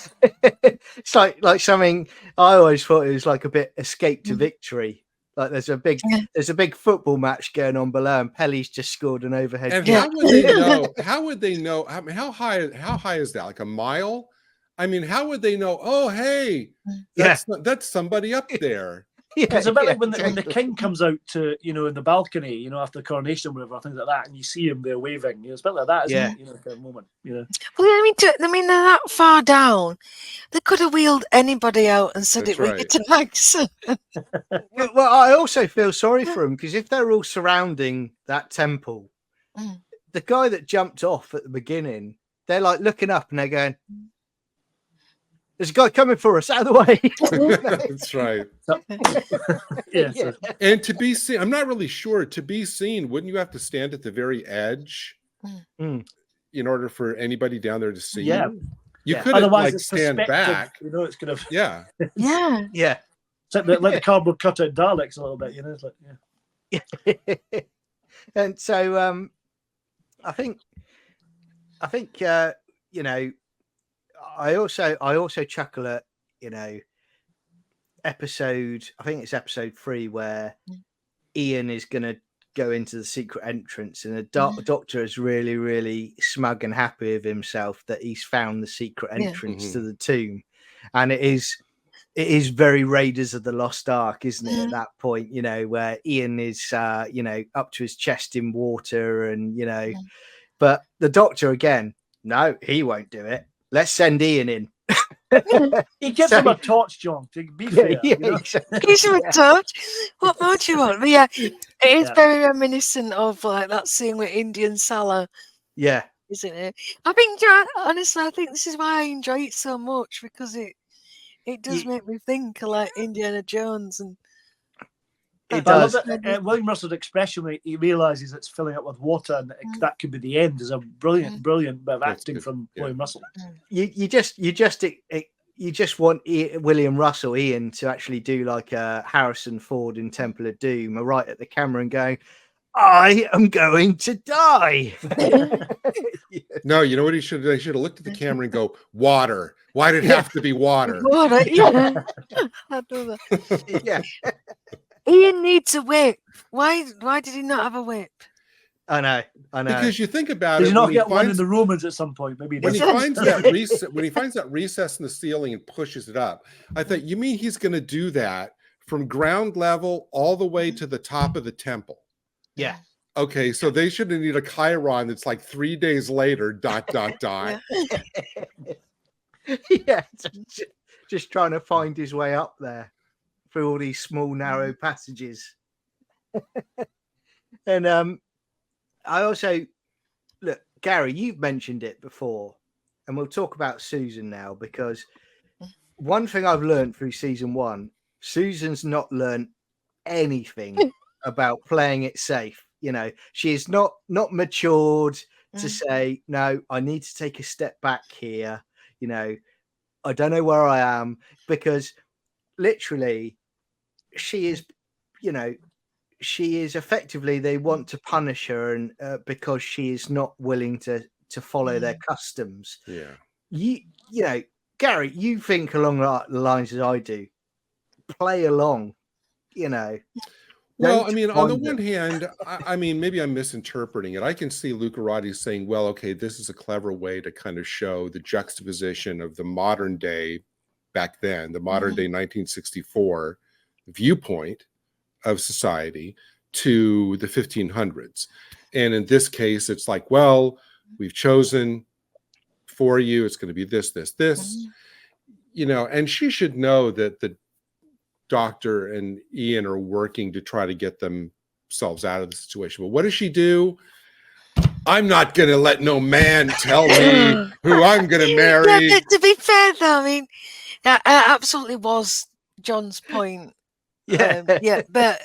It's like something I always thought it was like a bit Escape to Victory. Like there's a big football match going on below, and Pelly's just scored an overhead And kick. how would they know? How would they know? I mean, how high is that? Like a mile? I mean, how would they know? Oh, hey, that's somebody up there. Yeah, It's a bit yeah, like when the exactly. king comes out to, you know, in the balcony, you know, after the coronation or whatever, things like that, and you see him there waving. You know, it's a bit like that, isn't Yeah. it? You know, kind of moment. You know. Well, I mean, they're that far down. They could have wheeled anybody out and said That's it with right. your tags. Well, I also feel sorry for them because if they're all surrounding that temple, the guy that jumped off at the beginning, they're like looking up and they're going, "There's a guy coming for us, out of the way." That's right. Yeah. Yeah. So, And to be seen, I'm not really sure. To be seen, wouldn't you have to stand at the very edge in order for anybody down there to see yeah. you? You Yeah. couldn't Otherwise, like it's stand perspective. back. You know, it's kind of Yeah. Yeah. Yeah. it's like the cardboard cutout Daleks a little bit. You know, it's like And so I think you know, I also chuckle at, you know, I think it's episode 3 where Ian is going to go into the secret entrance, and the doctor is really, really smug and happy with himself that he's found the secret entrance to the tomb, and it is very Raiders of the Lost Ark, isn't it? At that point, you know, where Ian is you know, up to his chest in water, and you know, but the doctor again, no, he won't do it. Let's send Ian in. he gives So- him a torch, John. To be fair, you know? exactly. He's a touch. What more do you want? But yeah, it is Yeah. very reminiscent of like that scene with Indian Salah, Yeah. isn't it? I think, yeah, honestly, I think this is why I enjoy it so much, because it does make me think of like Indiana Jones, and It But I love does. that William Russell's expression when he realizes it's filling up with water and that could be the end is a brilliant bit of That's acting good. from Yeah. William Russell. You just want William Russell, Ian, to actually do like a Harrison Ford in Temple of Doom, right at the camera and going, "I am going to die." No, you know what he should have? He should have looked at the camera and go, "Water. Why did it have to be water?" water, yeah. I do that. Yeah, Ian needs a whip. Why did he not have a whip? I know. Because you think about Did it, you not when he get one in finds- the Romans at some point? Maybe when he does. finds that recess in the ceiling and pushes it up, I thought, you mean he's going to do that from ground level all the way to the top of the temple? Yeah. Okay, so they should need a Chiron that's like 3 days later. ... Yeah. Yeah, just trying to find his way up there through all these small, narrow passages. And I also look, Gary, you've mentioned it before, and we'll talk about Susan now, because one thing I've learned through season 1, Susan's not learned anything about playing it safe. You know, she is not matured to say, no, I need to take a step back here. You know, I don't know where I am, because literally she is, you know, she is effectively, they want to punish her, and because she is not willing to follow their customs. Yeah. You know, Gary, you think along the lines as I do. Play along, you know. Well, Don't I mean, on the find one them. hand, I mean, maybe I'm misinterpreting it. I can see Lucarati saying, well, okay, this is a clever way to kind of show the juxtaposition of the modern day back then, the modern day 1964 viewpoint of society to the 1500s. And in this case, it's like, well, we've chosen for you, it's going to be this, you know, and she should know that the doctor and Ian are working to try to get themselves out of the situation. But what does she do? I'm not going to let no man tell me who I'm going to marry. Yeah, but to be fair, though, I mean, that absolutely was John's point Yeah. But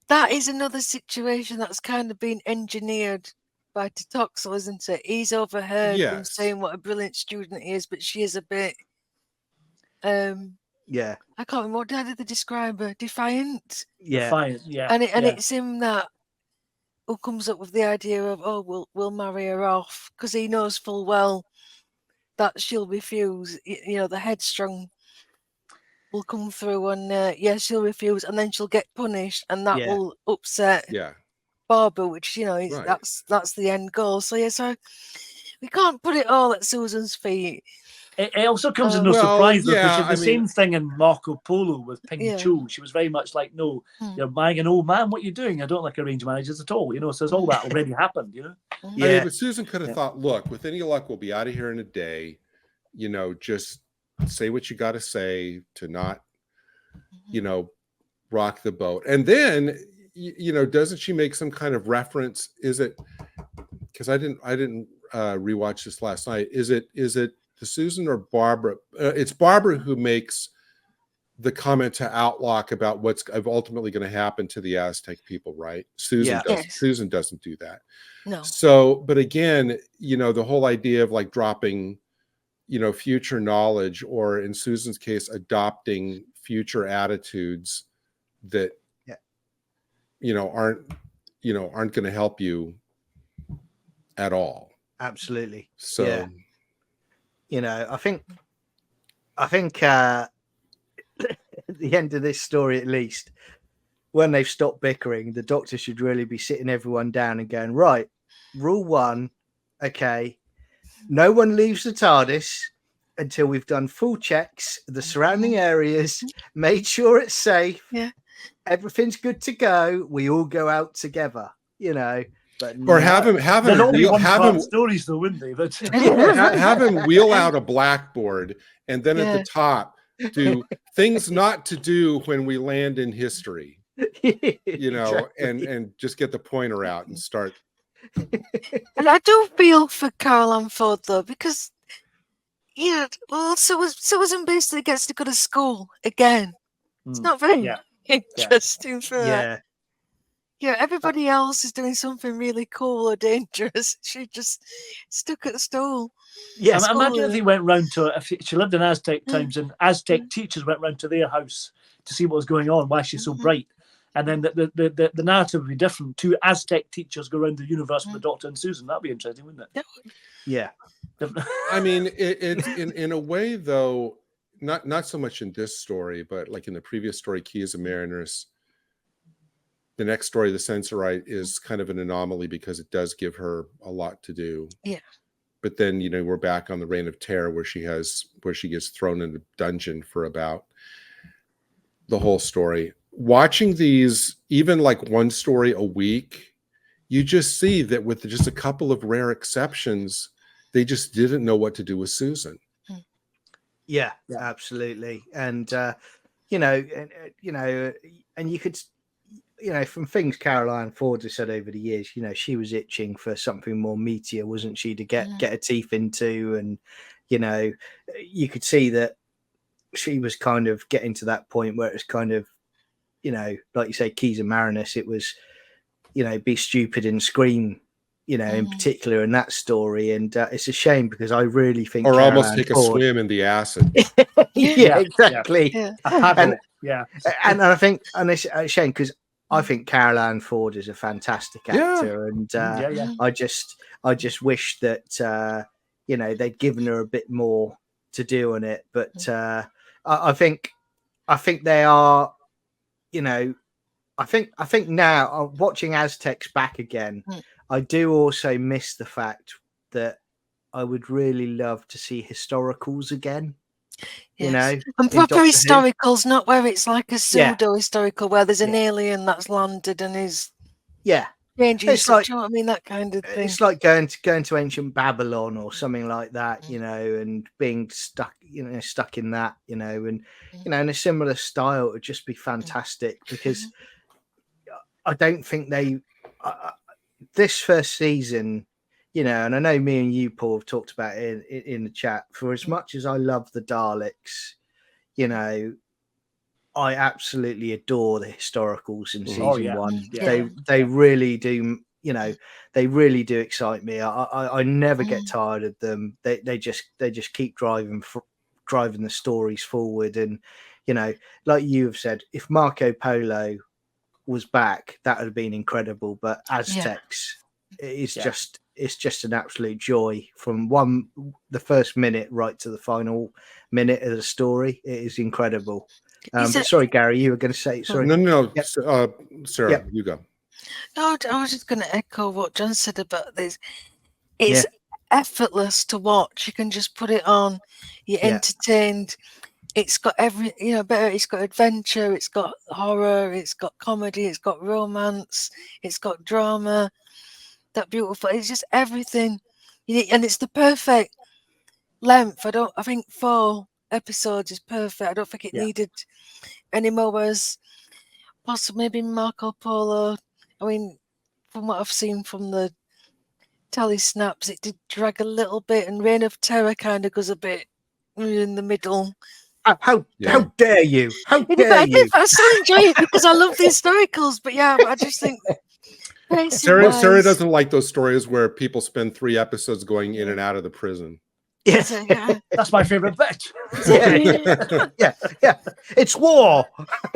that is another situation that's kind of been engineered by Totoxel, isn't it? He's overheard them Yes. saying what a brilliant student he is, but she is a bit Yeah. I can't remember what did they describe her? Defiant. Yeah. Defiant, yeah. And yeah. it's him that who comes up with the idea of, oh, we'll marry her off, because he knows full well that she'll refuse. You know, the headstrong will come through, and she'll refuse, and then she'll get punished, and that Yeah. will upset Yeah. Barbara, which is Right. that's the end goal. So yeah, so we can't put it all at Susan's feet. It also comes as no Well, surprise, though, because yeah, she had the I same mean- thing in Marco Polo with Ping Yeah. Chu. She was very much like, no, you're marrying an old man. What are you doing? I don't like arranged marriages at all. You know, so all that already happened, you know? I Yeah. mean, but Susan could have Yeah. thought, look, with any luck, we'll be out of here in a day. You know, just say what you got to say to not, you know, rock the boat. And then, you know, doesn't she make some kind of reference? Is it, because I didn't rewatch this last night. Is it the Susan or Barbara? It's Barbara who makes the comment to Outlook about what's ultimately going to happen to the Aztec people, right? Susan Yeah. doesn't. Yes. Susan doesn't do that. No. So, but again, you know, the whole idea of like dropping, you know, future knowledge, or in Susan's case, adopting future attitudes that, Yeah. you know, aren't going to help you at all. Absolutely. So, Yeah. You know, I think at the end of this story, at least, when they've stopped bickering, the Doctor should really be sitting everyone down and going, right, rule 1, okay, no one leaves the TARDIS until we've done full checks of the surrounding areas, made sure it's safe, Yeah. everything's good to go, we all go out together, you know. But or no. have him They'd all be wheel, one-part stories, though, wouldn't they? But have him wheel out a blackboard, and then at Yeah. the top do things not to do when we land in history, you know, Exactly. and just get the pointer out and start. And I do feel for Carol Ann Ford, though, because, yeah, well, Susan basically gets to go to school again. It's not very yeah. interesting for her. Yeah. Yeah, everybody else is doing something really cool or dangerous. She just stuck at the stool. Yes. Imagine if they went round to, if she lived in Aztec times, and Aztec teachers went round to their house to see what was going on, why she's so bright. And then the narrative would be different. 2 Aztec teachers go around the universe with the Doctor and Susan. That'd be interesting, wouldn't it? Yeah. I mean, it's in a way, though, not so much in this story, but like in the previous story, Key as a Mariners, the next story, The Sensorite, is kind of an anomaly because it does give her a lot to do. Yeah. But then, you know, we're back on the Reign of Terror where she gets thrown in a dungeon for about the whole story. Watching these, even like one story a week, you just see that with just a couple of rare exceptions, they just didn't know what to do with Susan. Yeah, absolutely. And you know, and you could, you know, from things Caroline Ford has said over the years, you know, she was itching for something more meatier, wasn't she, to get her teeth into. And you know, you could see that she was kind of getting to that point where it's kind of, you know, like you say, Keys and Marinus, it was, you know, be stupid and scream, you know, in particular in that story. And it's a shame because I really think, or Caroline almost take Ford, a swim in the acid. yeah, exactly. Yeah. A paddle, yeah. And I think, and it's a shame because I think Caroline Ford is a fantastic actor, and I just wish that you know, they'd given her a bit more to do on it. But I think they are, you know, I think now watching Aztecs back again, I do also miss the fact that I would really love to see historicals again. You know, and proper historicals, not where it's like a pseudo historical where there's an alien that's landed and is changing it's stuff. like, Do you know what I mean? That kind of thing. it's like going to ancient Babylon or something like that, you know, and being stuck in that, you know, and you know, in a similar style, it would just be fantastic because I don't think they this first season, you know, and I know me and you, Paul, have talked about it in the chat. For as much as I love the Daleks, you know, I absolutely adore the historicals in season yeah. 1. Yeah. They really do. You know, they really do excite me. I never get tired of them. They just keep driving the stories forward. And you know, like you have said, if Marco Polo was back, that would have been incredible. But Aztecs, it's just an absolute joy from the first minute right to the final minute of the story. It is incredible. But sorry, Gary, you were going to say. Sorry, No. Yep. Sarah, Yep. you go. No, I was just going to echo what John said about this. It's effortless to watch. You can just put it on. You're entertained. It's got it's got adventure, it's got horror, it's got comedy, it's got romance, it's got drama. That beautiful. It's just everything. And it's the perfect length. I think 4 episodes is perfect. I don't think it needed any more. Whereas possibly maybe Marco Polo. I mean, from what I've seen from the tally snaps, it did drag a little bit, and Reign of Terror kind of goes a bit in the middle. How dare you? How But dare you? I still enjoy it because I love the historicals. But yeah, I just think Sarah doesn't like those stories where people spend 3 episodes going in and out of the prison. Yes, that's my favorite bit. yeah. It's war.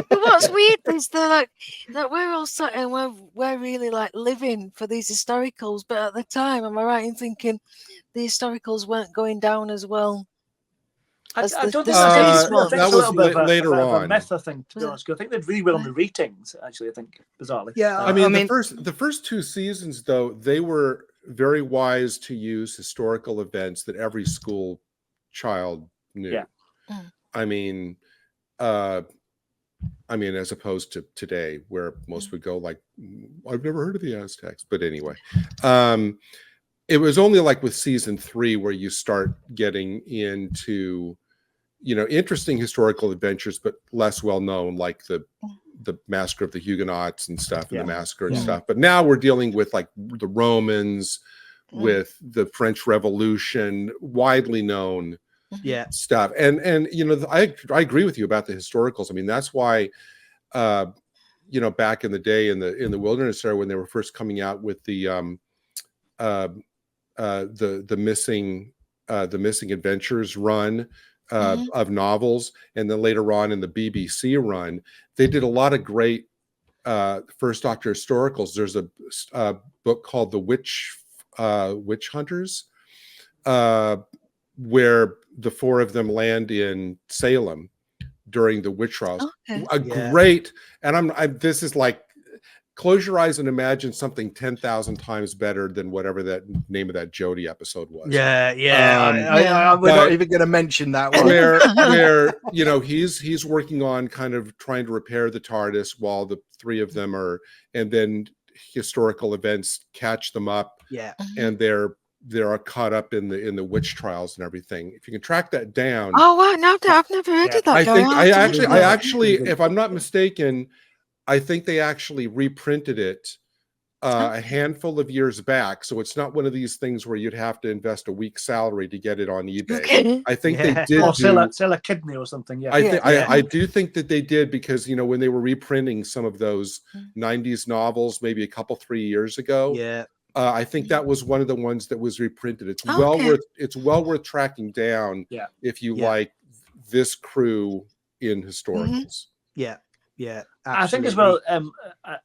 But what's weird is that we're all sat and we're really like living for these historicals. But at the time, am I right in thinking the historicals weren't going down as well? I don't think that was later on. A myth, I think, to be honest. I think they did really well on the ratings, actually, I think, bizarrely. Yeah, I mean, the first 2 seasons, though, they were very wise to use historical events that every school child knew. Yeah. I mean, as opposed to today, where most would go like, I've never heard of the Aztecs. But anyway, it was only like with season 3 where you start getting into, interesting historical adventures, but less well known, like the Massacre of the Huguenots and stuff, and the Massacre and stuff. But now we're dealing with like the Romans, with the French Revolution, widely known stuff. And I agree with you about the historicals. I mean, that's why back in the day in the Wilderness era, when they were first coming out with the missing adventures run of novels, and then later on in the BBC run, they did a lot of great First Doctor historicals. There's a book called The Witch Hunters, where the 4 of them land in Salem during the witch trials. Great, and this is like, close your eyes and imagine something 10,000 times better than whatever that name of that Jodie episode was. We're not even going to mention that one. Where he's working on kind of trying to repair the TARDIS while the 3 of them are, and then historical events catch them up. And they're caught up in the witch trials and everything. If you can track that down. Oh wow, no, I've never heard of that. I actually, if I'm not mistaken, I think they actually reprinted it a handful of years back. So it's not one of these things where you'd have to invest a week's salary to get it on eBay. I think they did. Or sell a kidney or something. I do think that they did, because when they were reprinting some of those 90s novels, maybe a couple 3 years ago. I think that was one of the ones that was reprinted. It's well worth tracking down if you like this crew in historicals. Yeah, I think as well,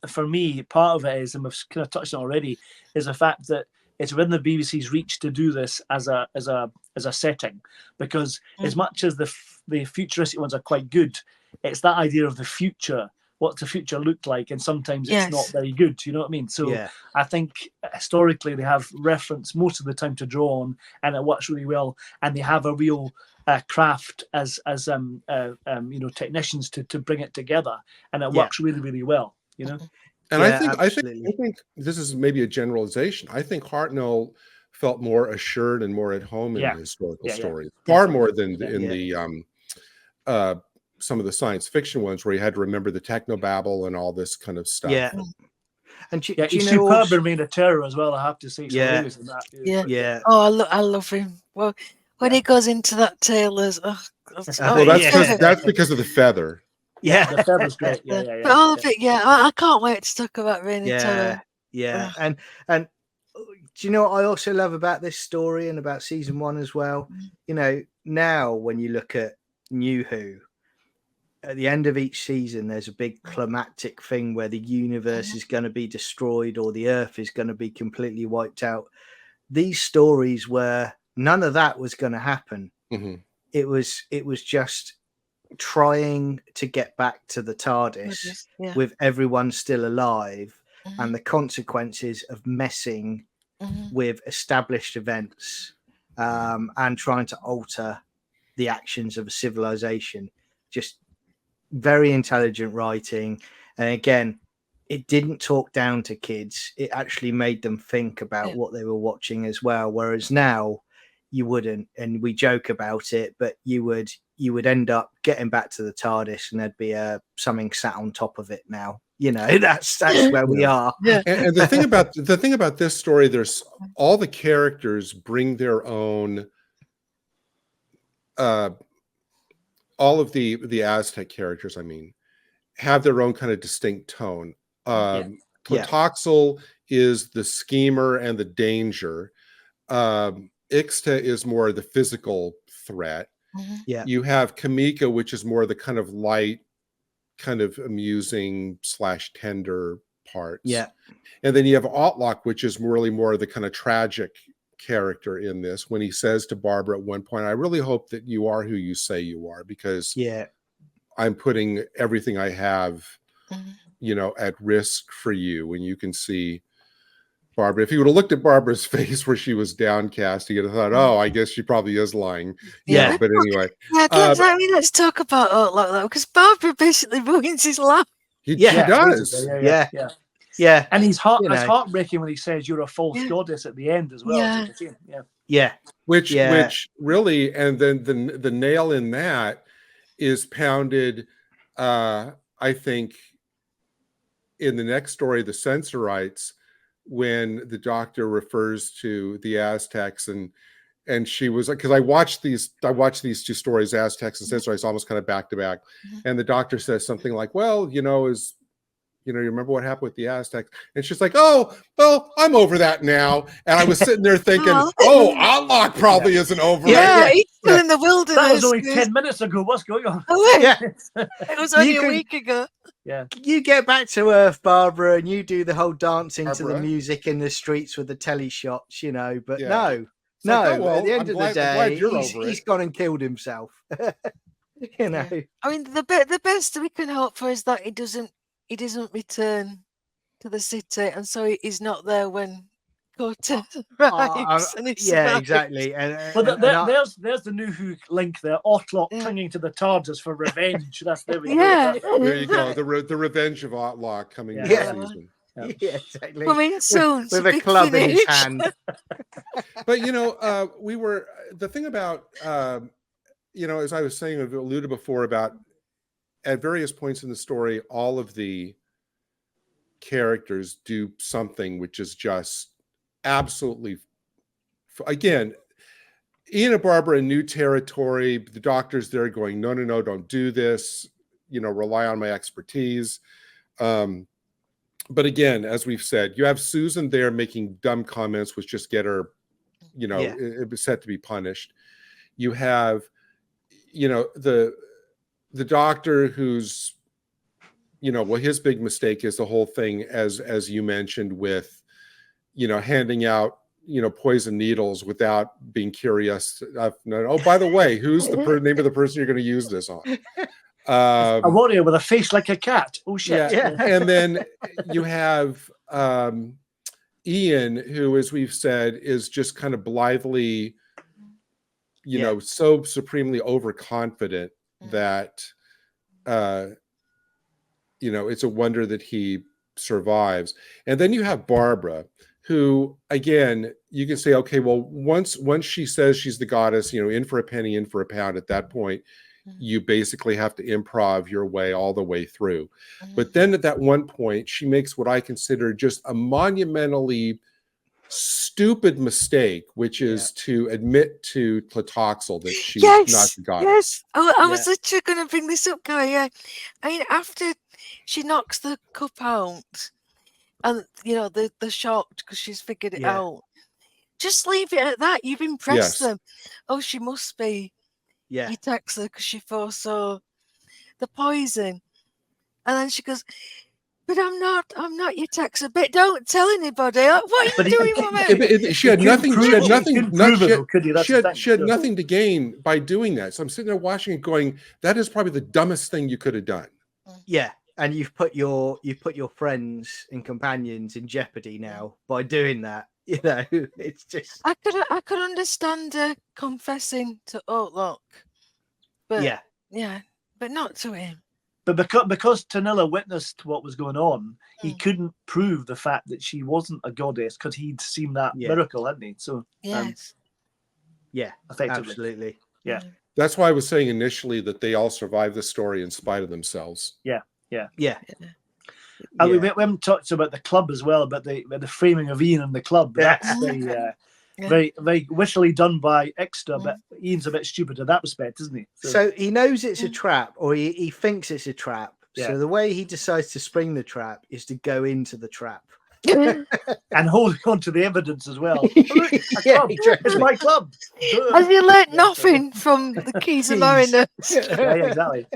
for me, part of it is, and we've kind of touched on already, is the fact that it's within the BBC's reach to do this as a setting, because as much as the futuristic ones are quite good, it's that idea of the future, what the future looked like, and sometimes it's not very good. You know what I mean? So I think historically they have reference most of the time to draw on, and it works really well, and they have a real craft as technicians to bring it together, and it works really, really well. And I think this is maybe a generalization. I think Hartnell felt more assured and more at home in the historical stories, far more than in the some of the science fiction ones, where you had to remember the technobabble and all this kind of stuff. And he's superb in Reign of Terror as well, I have to say. Oh, I love him. Well, when he goes into that tailor's, that's because of the feather. Yeah. The feather's great. Yeah. But all of it, I can't wait to talk about Reign of Terror. Yeah. And do you know what I also love about this story and about season 1 as well? You know, now when you look at New Who, at the end of each season, there's a big climactic thing where the universe is going to be destroyed or the Earth is going to be completely wiped out. These stories where none of that was going to happen. Mm-hmm. It was just trying to get back to the TARDIS with everyone still alive and the consequences of messing with established events and trying to alter the actions of a civilization. Just very intelligent writing. And again, it didn't talk down to kids. It actually made them think about what they were watching as well. Whereas now you wouldn't, and we joke about it, but you would end up getting back to the TARDIS and there'd be something sat on top of it now. You know, that's where we are. Yeah. And the thing about this story, there's all the characters bring their own all of the Aztec characters, I mean, have their own kind of distinct tone. Tlotoxl is the schemer and the danger. Ixta is more the physical threat. Yeah. You have Kamika, which is more the kind of light, kind of amusing / tender parts. Yeah. And then you have Otlock, which is really more the kind of tragic character in this, when he says to Barbara at one point, I really hope that you are who you say you are, because I'm putting everything I have, you know, at risk for you. And you can see Barbara, if you would have looked at Barbara's face where she was downcast, you would have thought, oh, I guess she probably is lying. Yeah. But anyway. Let's talk about Outlook though, because Barbara basically ruins his life. She does. Yeah. And it's heartbreaking when he says you're a false goddess at the end as well. Which really, and then the nail in that is pounded, I think, in the next story, The Censorites, when the Doctor refers to the Aztecs, and she was, because I watched these two stories, Aztecs and Censorites, almost kind of back to back, and the Doctor says something like, well, you remember what happened with the Aztecs? And she's like, oh, well, I'm over that now. And I was sitting there thinking, Outlook probably isn't over it. He's still in the wilderness. That was only 10 minutes ago. What's going on? It was only a week ago. Yeah. You get back to Earth, Barbara, and you do the whole dancing to the music in the streets with the telly shots, you know, but no. At the end of the day, he's gone and killed himself. You know. I mean, the best we can hope for is that he doesn't return to the city, and so he's not there when Cortez arrives. Exactly. There's the New Who link there. Otlock clinging to the TARDIS for revenge. There we go. There you go. The revenge of Otlock coming this season. Yeah, exactly. Coming soon with a club in his hand. But the thing about as I was saying, I've alluded before about, at various points in the story, all of the characters do something which is just absolutely, again, Ian and Barbara in new territory. The Doctor's there going, no, don't do this. Rely on my expertise. But again, as we've said, you have Susan there making dumb comments, which just get her, it was set to be punished. You have, the Doctor who's, his big mistake is the whole thing, as you mentioned, with, handing out, poison needles without being curious. Oh, by the way, who's the name of the person you're going to use this on? A warrior with a face like a cat. Oh shit! Yeah. And then you have Ian, who, as we've said, is just kind of blithely, so supremely overconfident that, it's a wonder that he survives. And then you have Barbara, who, again, you can say, okay, well, once she says she's the goddess, in for a penny, in for a pound, at that point, you basically have to improv your way all the way through. But then at that one point, she makes what I consider just a monumentally stupid mistake, which is to admit to Tlatoxel that she's not the goddess. Yes. Oh, I was literally going to bring this up, Guy. Yeah. I mean, after she knocks the cup out, and they're shocked because she's figured it out. Just leave it at that. You've impressed them. Oh, she must be. Yeah. You text her because she foresaw the poison, and then she goes, "But I'm not your texter. But don't tell anybody. What are you doing, woman?" She had nothing. She had nothing. She had Yeah. nothing to gain by doing that. So I'm sitting there watching it, going, "That is probably the dumbest thing you could have done." Yeah, and you've put your friends and companions in jeopardy now by doing that. It's just. I could understand her confessing to Outlook, but but not to him. But because Tanilla witnessed what was going on, he couldn't prove the fact that she wasn't a goddess because he'd seen that miracle, hadn't he? So yes, effectively, Absolutely. yeah. That's why I was saying initially that they all survived the story in spite of themselves. Yeah. And we haven't talked about the club as well, about the framing of Ian and the club. That's very wishily done by Extra, but Ian's a bit stupid in that respect, isn't he? So he knows it's a trap, or he thinks it's a trap. Yeah. So the way he decides to spring the trap is to go into the trap. And holding on to the evidence as well. Look, it's my club. Have you learnt nothing from the Keys of Marinus? Yeah, exactly.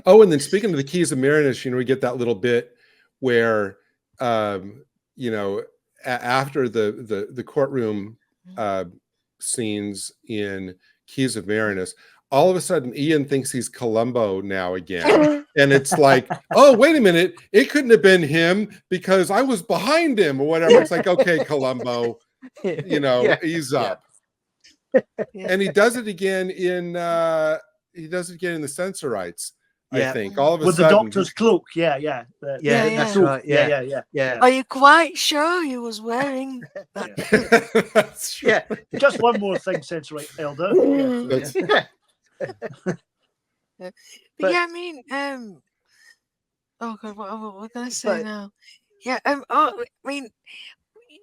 Oh, and then speaking of the Keys of Marinus, we get that little bit where, after the courtroom scenes in Keys of Marinus, all of a sudden Ian thinks he's Columbo now again. And it's like, oh, wait a minute. It couldn't have been him because I was behind him or whatever. It's like, okay, Columbo, ease up. And he does it again in the Sensorites. I think all of a with sudden, the Doctor's cloak, that's right. Yeah. Are you quite sure he was wearing that? That's true. Yeah. Just one more thing, Sensorite Elder. But yeah, I mean, oh god, what we're we gonna say now? Yeah, I mean,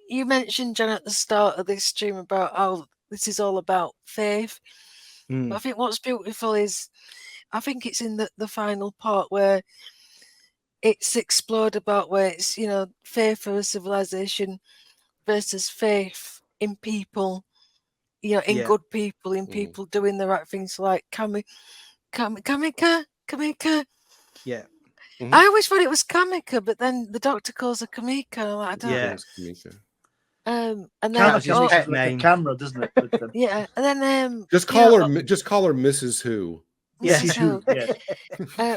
you mentioned, John, at the start of this stream about how this is all about faith. But I think what's beautiful is, I think it's in the final part where it's explored about where it's, faith for a civilization versus faith in people, in good people, in people doing the right things, like Kamika. Yeah. Mm-hmm. I always thought it was Kamika, but then the Doctor calls her Kamika. And I'm like, I don't know. Kamika. And then Kamika's pet name. Camera, doesn't it? yeah, and then just call her Mrs. Who. Yeah.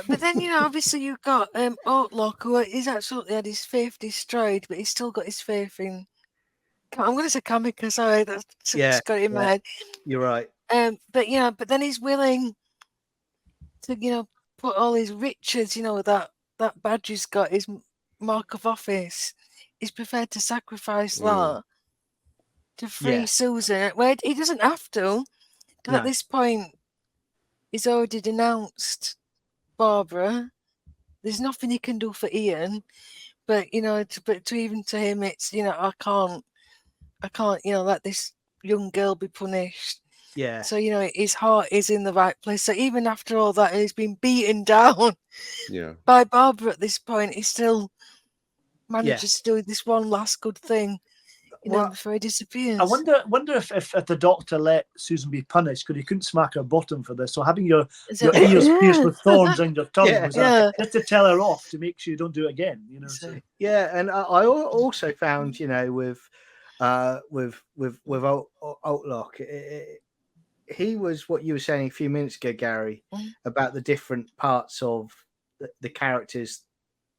But then obviously you've got Outlook, who he's absolutely had his faith destroyed, but he's still got his faith in. I'm going to say Kamika. Sorry, that's just got it in my head. You're right. But then he's willing to put all his riches, that badge he's got, his mark of office. He's prepared to sacrifice that to free Susan. Where he doesn't have to. At this point, he's already denounced Barbara. There's nothing he can do for Ian, but to him, it's I can't let this young girl be punished. Yeah. So his heart is in the right place. So even after all that, he's been beaten down by Barbara. At this point, he still manages to do this one last good thing. Before he disappears. I wonder if the Doctor let Susan be punished because he couldn't smack her bottom for this. So having your ears pierced with thorns and your tongue was just to tell her off to make sure you don't do it again. Yeah, and I also found with Outlook, he was what you were saying a few minutes ago, Gary, about the different parts of the characters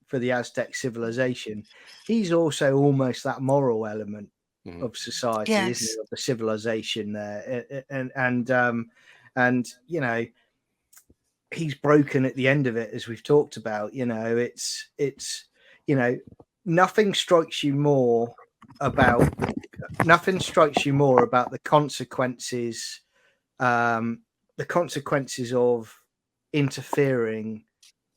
for the Aztec civilization. He's also almost that moral element of society, isn't he? Of the civilization there, and he's broken at the end of it, as we've talked about. It's nothing strikes you more about the consequences, of interfering.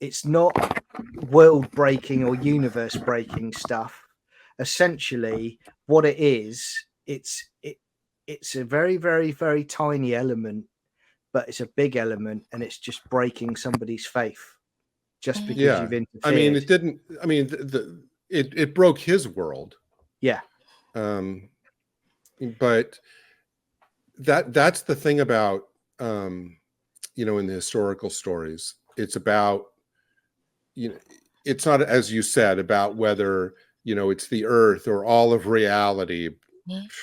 It's not world breaking or universe breaking stuff essentially what it is, it's a very, very, very tiny element, but it's a big element, and it's just breaking somebody's faith just because you've interfered. I mean, it didn't. I mean, it broke his world. Yeah. But that's the thing about you know, in the historical stories, it's about, you know, it's not, as you said, about whether, you know, it's the earth or all of reality,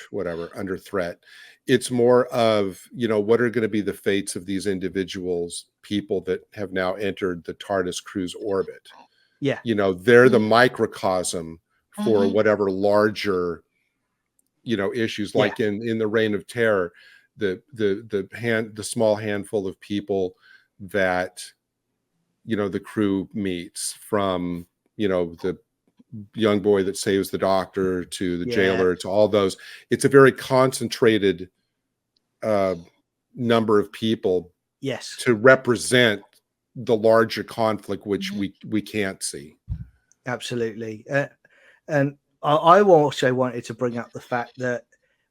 whatever, under threat. It's more of, you know, what are going to be the fates of these individuals, people that have now entered the TARDIS crew's orbit. Yeah. You know, they're the microcosm for whatever larger, you know, issues, like in the Reign of Terror, the small handful of people that, you know, the crew meets, from, you know, the young boy that saves the doctor to the jailer, to all those. It's a very concentrated number of people, to represent the larger conflict, which we can't see. Absolutely. And I also wanted to bring up the fact that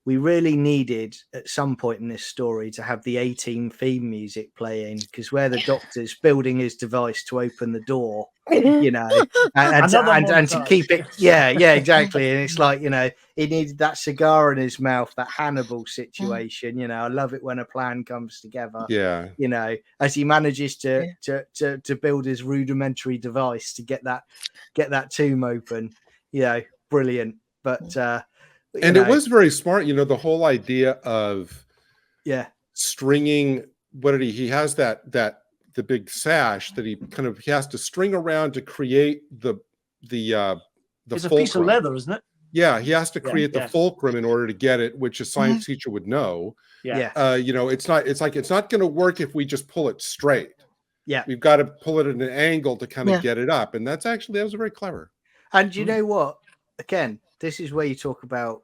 we really needed at some point in this story to have the A-Team theme music playing, because where the Doctor's building his device to open the door, you know, and to keep it, exactly. And it's like, you know, he needed that cigar in his mouth, that Hannibal situation. You know, I love it when a plan comes together. Yeah, you know, as he manages to build his rudimentary device to get that tomb open. You know, brilliant. But and it was very smart, you know, the whole idea of stringing, what did he has the big sash that he has to string around to create the it's a piece of leather, isn't it? Yeah, he has to create the fulcrum in order to get it, which a science teacher would know. You know, it's not going to work if we just pull it straight. We've got to pull it at an angle to kind of get it up, and that was very clever. And you know what? Again, this is where you talk about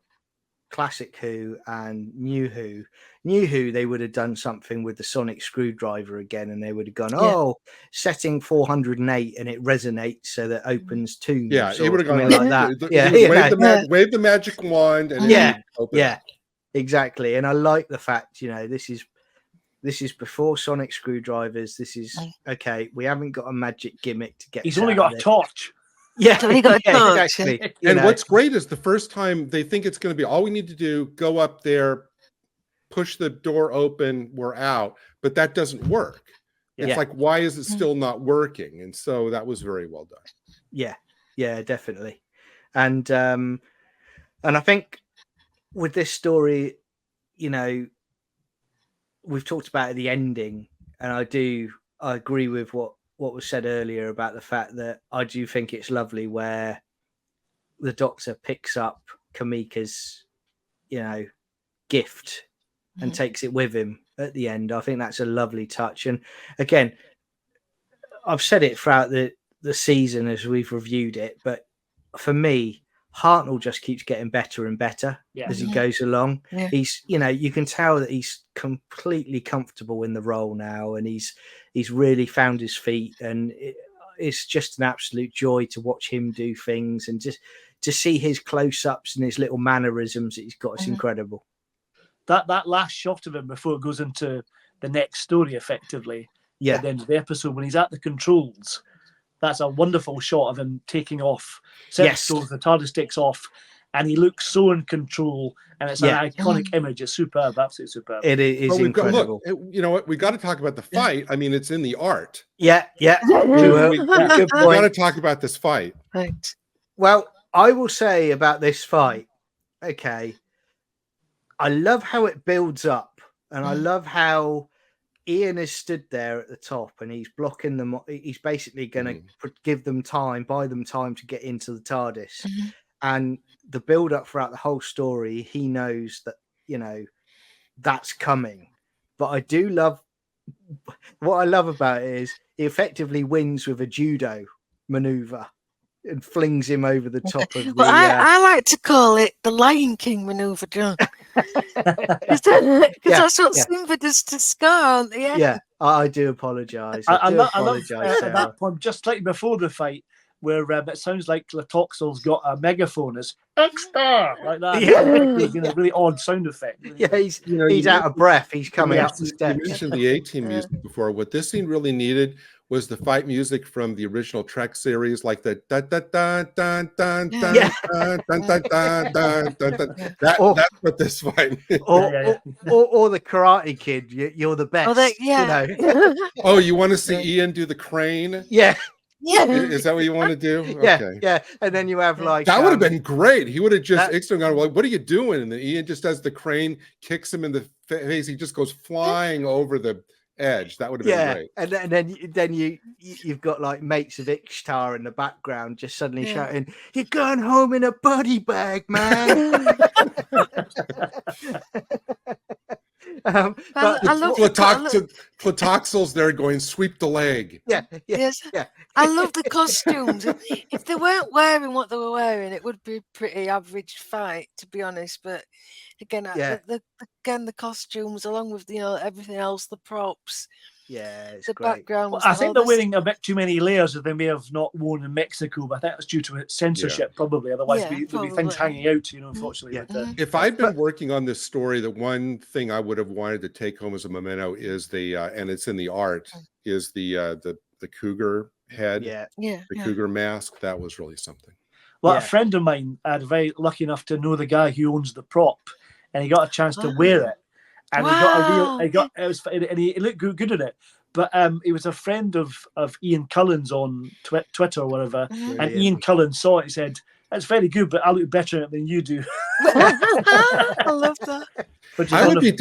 classic Who and New Who. New Who, they would have done something with the sonic screwdriver again, and they would have gone, setting 408, and it resonates so that opens tombs. Yeah, it would have gone like that. Wave the magic wand, and exactly. And I like the fact, you know, this is before sonic screwdrivers. This is okay. We haven't got a magic gimmick to get. He's only got a torch. Yeah, so he got a torch. Exactly. And what's great is the first time they think it's going to be, all we need to do, go up there, push the door open, we're out. But that doesn't work. It's like, why is it still not working? And so that was very well done. Yeah, definitely. And I think with this story, you know, we've talked about the ending, and I agree with what was said earlier about the fact that I do think it's lovely where the Doctor picks up Kamika's, you know, gift and takes it with him at the end. I think that's a lovely touch. And again, I've said it throughout the season as we've reviewed it, but for me, Hartnell just keeps getting better and better as he goes along. He's, you know, you can tell that he's completely comfortable in the role now, and he's really found his feet, and it's just an absolute joy to watch him do things, and just to see his close-ups and his little mannerisms that he's got. It's incredible. That last shot of him before it goes into the next story, effectively, at the end of the episode, when he's at the controls. That's a wonderful shot of him taking off. The TARDIS takes off, and he looks so in control, and it's an iconic image. It's superb, absolutely superb. It is incredible. You know what? We got to talk about the fight. I mean, it's in the art. We got to talk about this fight. Right. Well, I will say about this fight, okay, I love how it builds up, and I love how Ian is stood there at the top, and he's blocking them. He's basically going to buy them time to get into the TARDIS. And the build up throughout the whole story, he knows that, you know, that's coming. But I do love, what I love about it is he effectively wins with a judo maneuver and flings him over the top of the... Well, I like to call it the Lion King maneuver, John. Because that's what Simba does to Scar. I do apologise. I love at that point, just slightly before the fight, where it sounds like Latoxel's got a megaphone. It's extra like that. Yeah. A really odd sound effect. Yeah, he's you out of breath. He's coming up the You steps. mentioned the A-Team music before. What this scene really needed was the fight music from the original Trek series, like the da da da da da da Yeah. da da da da da. That's what this fight. Or the Karate Kid. You're the best. Yeah. You know? Oh, you want to see Ian do the crane? Yeah. Yeah. Is that what you want to do? Yeah. Okay. Yeah. And then you have like That would have been great. He would have just that- gone, well, what are you doing? And then Ian just does the crane, kicks him in the face. He just goes flying over the edge. That would have been great. And then you've got like mates of Ishtar in the background just suddenly shouting, "You're going home in a body bag, man." I love Platoxel's there going, sweep the leg. Yes. I love the costumes. If they weren't wearing what they were wearing, it would be a pretty average fight, to be honest. But again, the costumes, along with everything else, the props, it's the great. background. Well, I think they're wearing a bit too many layers that they may have not worn in Mexico, but I think that's due to censorship, probably. Otherwise, there'd be things hanging out, unfortunately. If I'd been working on this story, the one thing I would have wanted to take home as a memento is the, and it's in the art, is the cougar head, the cougar mask. That was really something. Well, a friend of mine, I was very lucky enough to know the guy who owns the prop, and he got a chance to wear it. And he looked good in it. But he was a friend of Ian Cullen's on Twitter or whatever. And Ian Cullen saw it and said, "That's very good, but I look better in it than you do." I love that.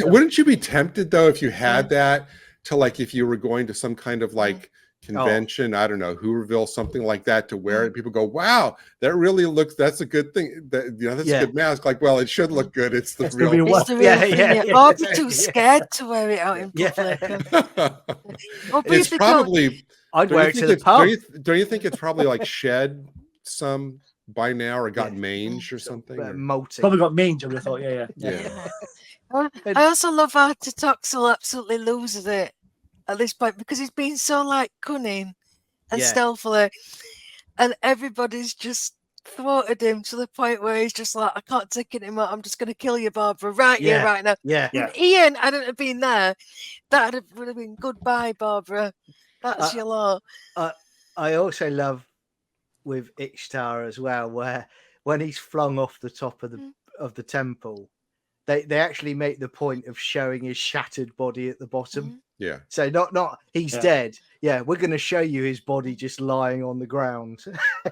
Wouldn't you be tempted though if you had that to, like, if you were going to some kind of like convention, I don't know, Hooverville, something like that, to wear it? People go, "Wow, that really looks. That's a good thing. That's a good mask." Like, well, it should look good. It's the real one. Or be too scared to wear it out in public. It's probably. I'd wear it to the pub. Don't you think it's probably like shed some by now, or got mange or something? Molting. Probably got mange. I would have thought. Yeah. I also love how Toxel absolutely loses it at this point, because he's been so like cunning and stealthily, and everybody's just thwarted him to the point where he's just like, "I can't take it anymore. I'm just going to kill you, Barbara, right here, right now." If Ian hadn't have been there, that would have been goodbye, Barbara. That's your law. I also love with Ishtar as well, where when he's flung off the top of the temple, they actually make the point of showing his shattered body at the bottom. Yeah. So not he's dead. Yeah, we're going to show you his body just lying on the ground.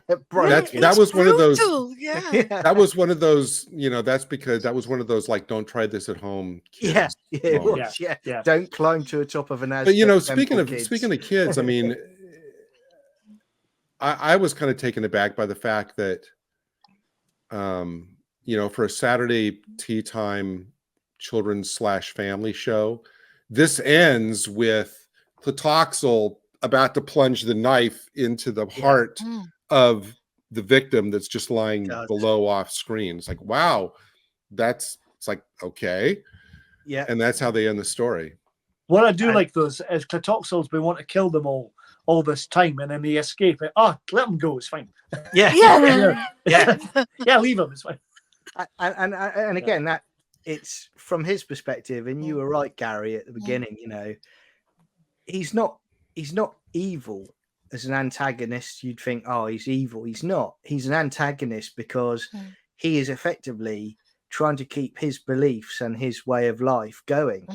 That was one of those. That was one of those. That's because that was one of those, like, don't try this at home kids. Don't climb to the top of an Aztec. But speaking of kids, I mean, I was kind of taken aback by the fact that, for a Saturday tea time children's / family show, this ends with Platoxel about to plunge the knife into the heart of the victim that's just lying below off screen. It's like, wow, it's like, okay. Yeah. And that's how they end the story. What I do like those is Platoxel's been wanting to kill them all this time, and then they escape it. Oh, let them go, it's fine. Yeah, leave them, it's fine. And again, that it's from his perspective, and you were right, Gary, at the beginning. He's not evil as an antagonist. You'd think, oh, he's evil. He's not. He's an antagonist because he is effectively trying to keep his beliefs and his way of life going.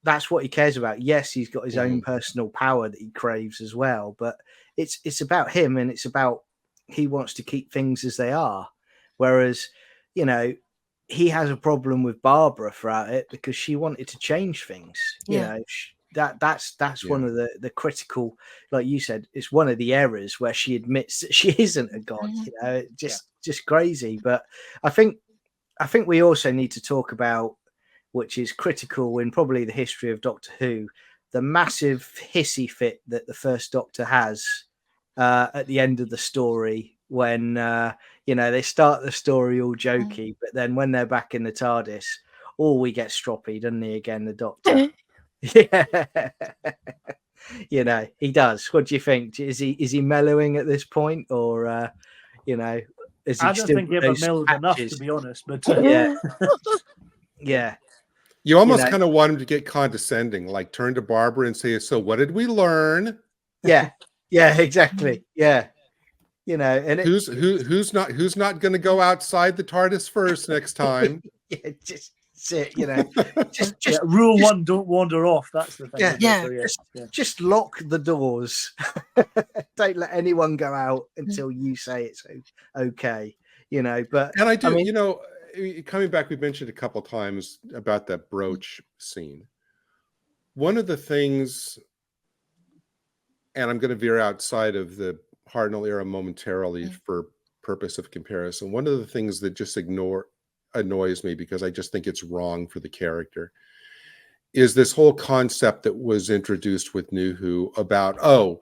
That's what he cares about. Yes, he's got his own personal power that he craves as well, but it's about him, and it's about he wants to keep things as they are. Whereas, he has a problem with Barbara throughout it because she wanted to change things. That's one of the critical, like you said, it's one of the errors where she admits that she isn't a god. Just crazy. But I think we also need to talk about, which is critical in probably the history of Doctor Who, the massive hissy fit that the first Doctor has at the end of the story when they start the story all jokey, but then when they're back in the TARDIS, we get stroppy, doesn't he? Again, the Doctor. You know, he does. What do you think? Is he mellowing at this point, or you know, is he I don't still think he got ever those mellowed enough, patches? to be honest. But Yeah, yeah. You almost know. kind of want him to get condescending, like turn to Barbara and say, "So what did we learn?" Yeah, yeah, exactly. Yeah, you know, and who's not going to go outside the TARDIS first next time? yeah, just sit, you know, just rule one: don't wander off. That's the thing. Yeah, isn't it? yeah. So, just lock the doors. Don't let anyone go out until you say it's okay. You know, but And I do, mean, you know, coming back, we mentioned a couple times about that brooch scene. One of the things, and I'm going to veer outside of the Hartnell era momentarily for purpose of comparison. One of the things that just annoys me, because I just think it's wrong for the character, is this whole concept that was introduced with New Who about, oh,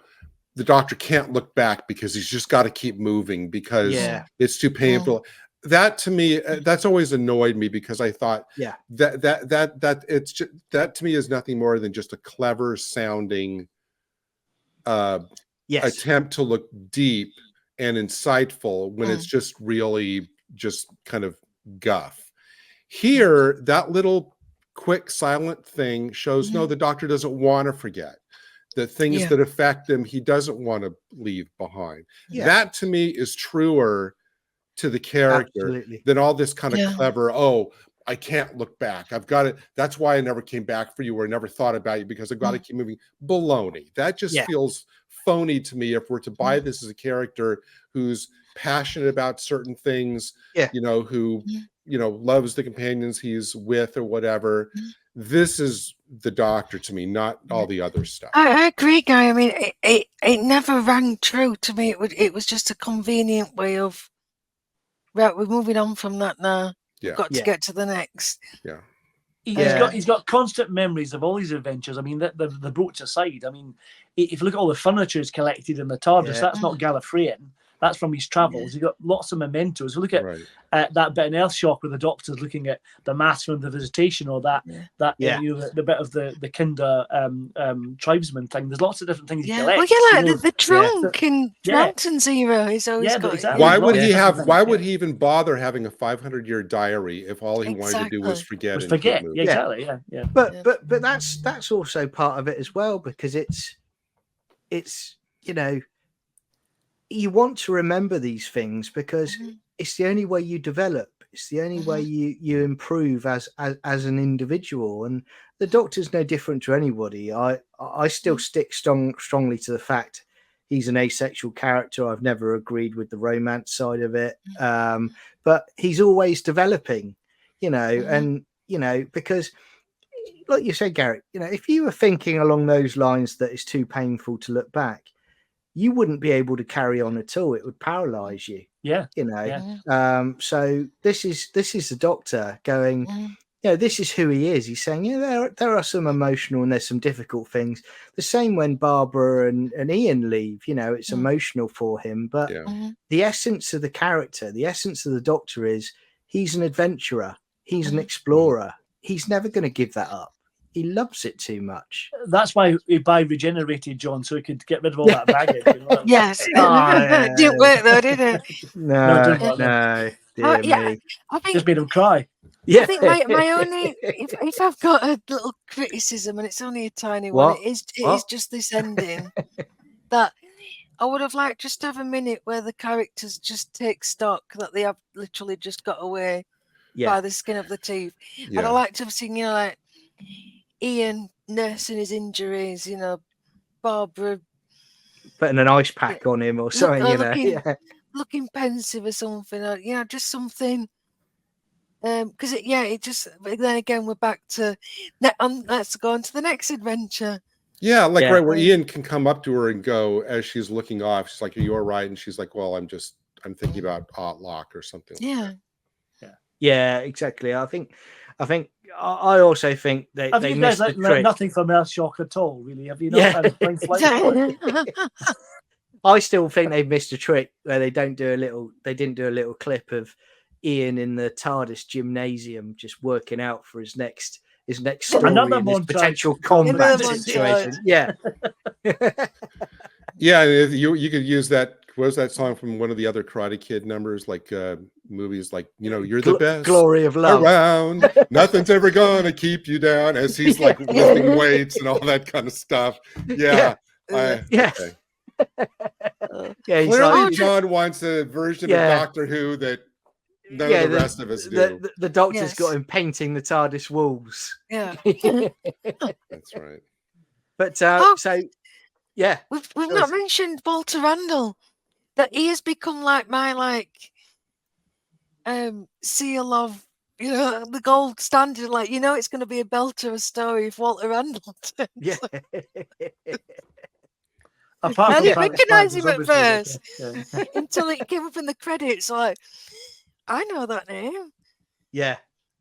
the Doctor can't look back because he's just got to keep moving because it's too painful. That to me, that's always annoyed me, because I thought that it's just, that to me is nothing more than just a clever sounding attempt to look deep and insightful when it's just really just kind of guff. Here, that little quick silent thing shows no, the Doctor doesn't want to forget the things that affect him. He doesn't want to leave behind. That to me is truer to the character than all this kind of clever, oh, I can't look back, I've got it, that's why I never came back for you, or I never thought about you because I've got to keep moving. Baloney. That just feels phony to me if we're to buy this as a character who's passionate about certain things, you know, who you know, loves the companions he's with or whatever. This is the Doctor to me, not all the other stuff. I agree, Guy. I mean, it never rang true to me. It was just a convenient way of, right, we're moving on from that now. We've got to get to the next. He's got constant memories of all these adventures. I mean, the brooch aside, I mean, if you look at all the furniture he's collected in the TARDIS, that's not Gallifreyan. That's from his travels. He's got lots of mementos. We look at that bit in Earthshock where the Doctor's looking at the mass from the visitation, or that you know, the bit of the Kinder tribesman thing. There's lots of different things he collects. Well, like the trunk in Mountain Zero. He's always got. Exactly. Why would he have? Why would he even bother having a 500-year diary if all he wanted to do was forget? Exactly. Yeah. But that's also part of it as well, because it's you know, you want to remember these things because it's the only way you develop. It's the only way you improve as an individual. And the Doctor's no different to anybody. I still stick strongly to the fact he's an asexual character. I've never agreed with the romance side of it, but he's always developing, you know, and you know, because like you said, Garrett, you know, if you were thinking along those lines that it's too painful to look back, you wouldn't be able to carry on at all. It would paralyze you. You know. So this is the Doctor going, you know, this is who he is. He's saying, yeah, there are some emotional and there's some difficult things. The same when Barbara and Ian leave, you know, it's emotional for him. But the essence of the character, the essence of the Doctor is he's an adventurer. He's an explorer. He's never going to give that up. He loves it too much. That's why he regenerated John, so he could get rid of all that baggage. You know? Yes. It didn't work though, did it? No. I think just made him cry. I think my only, if I've got a little criticism, and it's only a tiny one, it is just this ending that I would have liked just to have a minute where the characters just take stock that they have literally just got away by the skin of the teeth. And I like to have seen, you know, like Ian nursing his injuries, you know, Barbara putting an ice pack on him or something, looking pensive or something, or, you know, just something. Because it just, then again we're back to let's go on to the next adventure. Right where Ian can come up to her and go, as she's looking off, she's like, "Are you all right?" And she's like, "Well, I'm thinking about Otlock or something." Yeah, exactly. I I also think they missed the trick. Nothing from Earthshock at all, really. Have you not? I still think they've missed a trick where they didn't do a little clip of Ian in the TARDIS gymnasium just working out for his next story, and his potential combat situation. Yeah, you could use that. What was that song from one of the other Karate Kid numbers? Like movies, like you're the best Glory of love. around. Nothing's ever gonna keep you down. As he's like lifting weights and all that kind of stuff. Yeah, Yeah. Okay. Yeah, he's Clearly, like, John wants a version of Doctor Who that none of the rest of us do. The Doctor's got him painting the TARDIS walls. Yeah. That's right. But so yeah, we've not mentioned Walter Randall. That he has become like my seal of the gold standard. Like it's going to be a belter of story if Walter Randall turns. Yeah. I didn't recognise him at first until it came up in the credits. Like, I know that name. Yeah.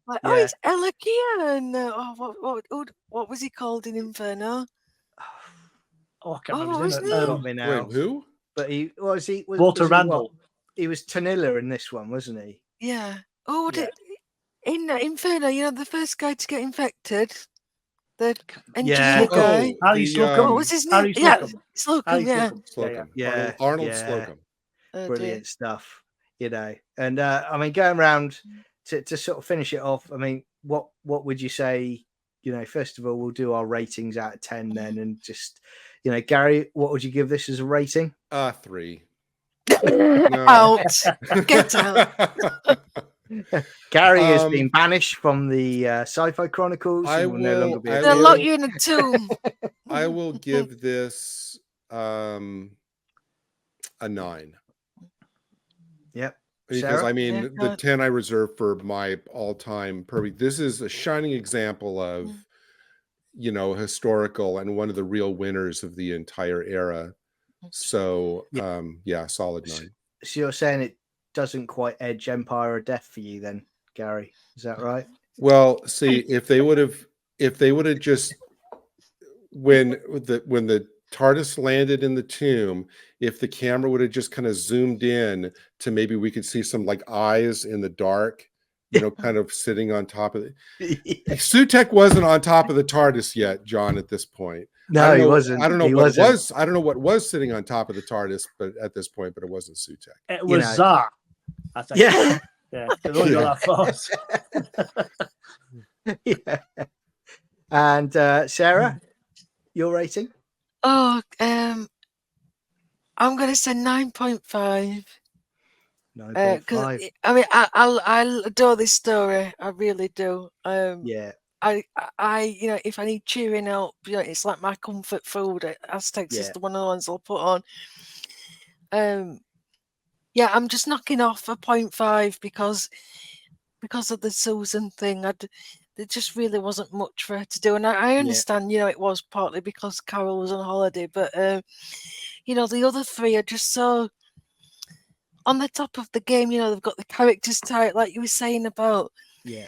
Like, oh, it's Elakia, and what was he called in Inferno? Oh, I can't what was remember. Wait, who? But was Walter Randall. He was Tanilla in this one, wasn't he? Yeah. Oh, in Inferno, the first guy to get infected. The engineer guy. Harry Slocum. What was his name? Slocum, yeah. Slocum. Yeah. Arnold Slocum. Brilliant stuff, And I mean, going around to sort of finish it off, I mean, what would you say? First of all, we'll do our ratings out of 10 then, and just, Gary, what would you give this as a rating? 3. Out. Get out. Gary has been banished from the Sci-Fi Chronicles. They'll lock you in a tomb. I will give this a 9. Yep. Because Sarah? I mean, the 10 I reserve for my all-time perfect. This is a shining example of, historical and one of the real winners of the entire era. So, solid 9. So you're saying it doesn't quite edge Empire of Death for you, then, Gary? Is that right? Well, see, if they would have just when the TARDIS landed in the tomb, if the camera would have just kind of zoomed in to maybe we could see some like eyes in the dark, kind of sitting on top of it. Sutek wasn't on top of the TARDIS yet, John, at this point. No, he wasn't. I don't know what it was. I don't know what was sitting on top of the TARDIS, but at this point, but it wasn't Sutek. It was Zar, I think. Yeah. Yeah. And Sarah, your rating? Oh, I'm going to say 9.5. 9.5. I mean, I adore this story. I really do. I if I need cheering up, it's like my comfort food. Aztecs is one of the ones I'll put on. I'm just knocking off a 0.5 because of the Susan thing. There just really wasn't much for her to do, and I understand. It was partly because Carol was on holiday, but the other three are just so on the top of the game. They've got the characters tight, like you were saying about. Yeah.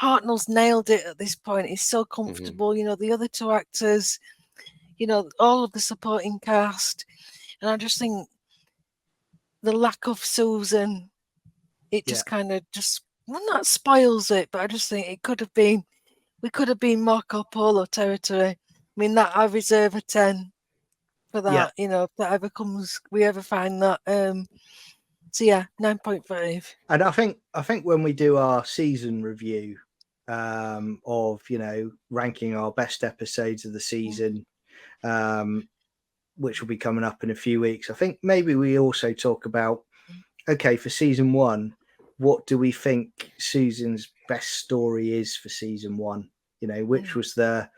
Hartnell's nailed it at this point. He's so comfortable. The other two actors, all of the supporting cast, and I just think the lack of Susan, it just kind of not spoils it, but I just think we could have been Marco Polo territory. I mean, that I reserve a 10 for that. If that we ever find that. So 9.5. And I think when we do our season review of ranking our best episodes of the season, which will be coming up in a few weeks, I think maybe we also talk about for season 1. What do we think Susan's best story is for season 1? Which was the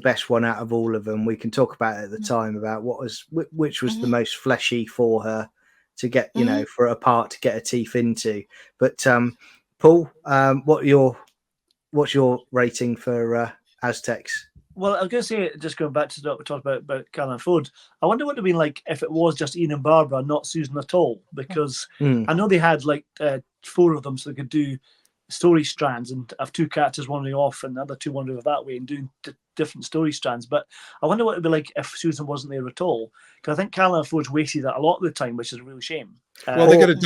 best one out of all of them? We can talk about it at the time about which was the most fleshy for her to get, for a part to get her teeth into. But Paul, what's your rating for Aztecs? Well, I was going to say, just going back to what we talked about Caroline Ford, I wonder what it would have been like if it was just Ian and Barbara, not Susan at all, because I know they had like 4 of them, so they could do story strands and have 2 characters wandering off and the other 2 wandering off that way and doing different story strands. But I wonder what it would be like if Susan wasn't there at all, because I think Caroline Ford's wasted that a lot of the time, which is a real shame. Well, they could have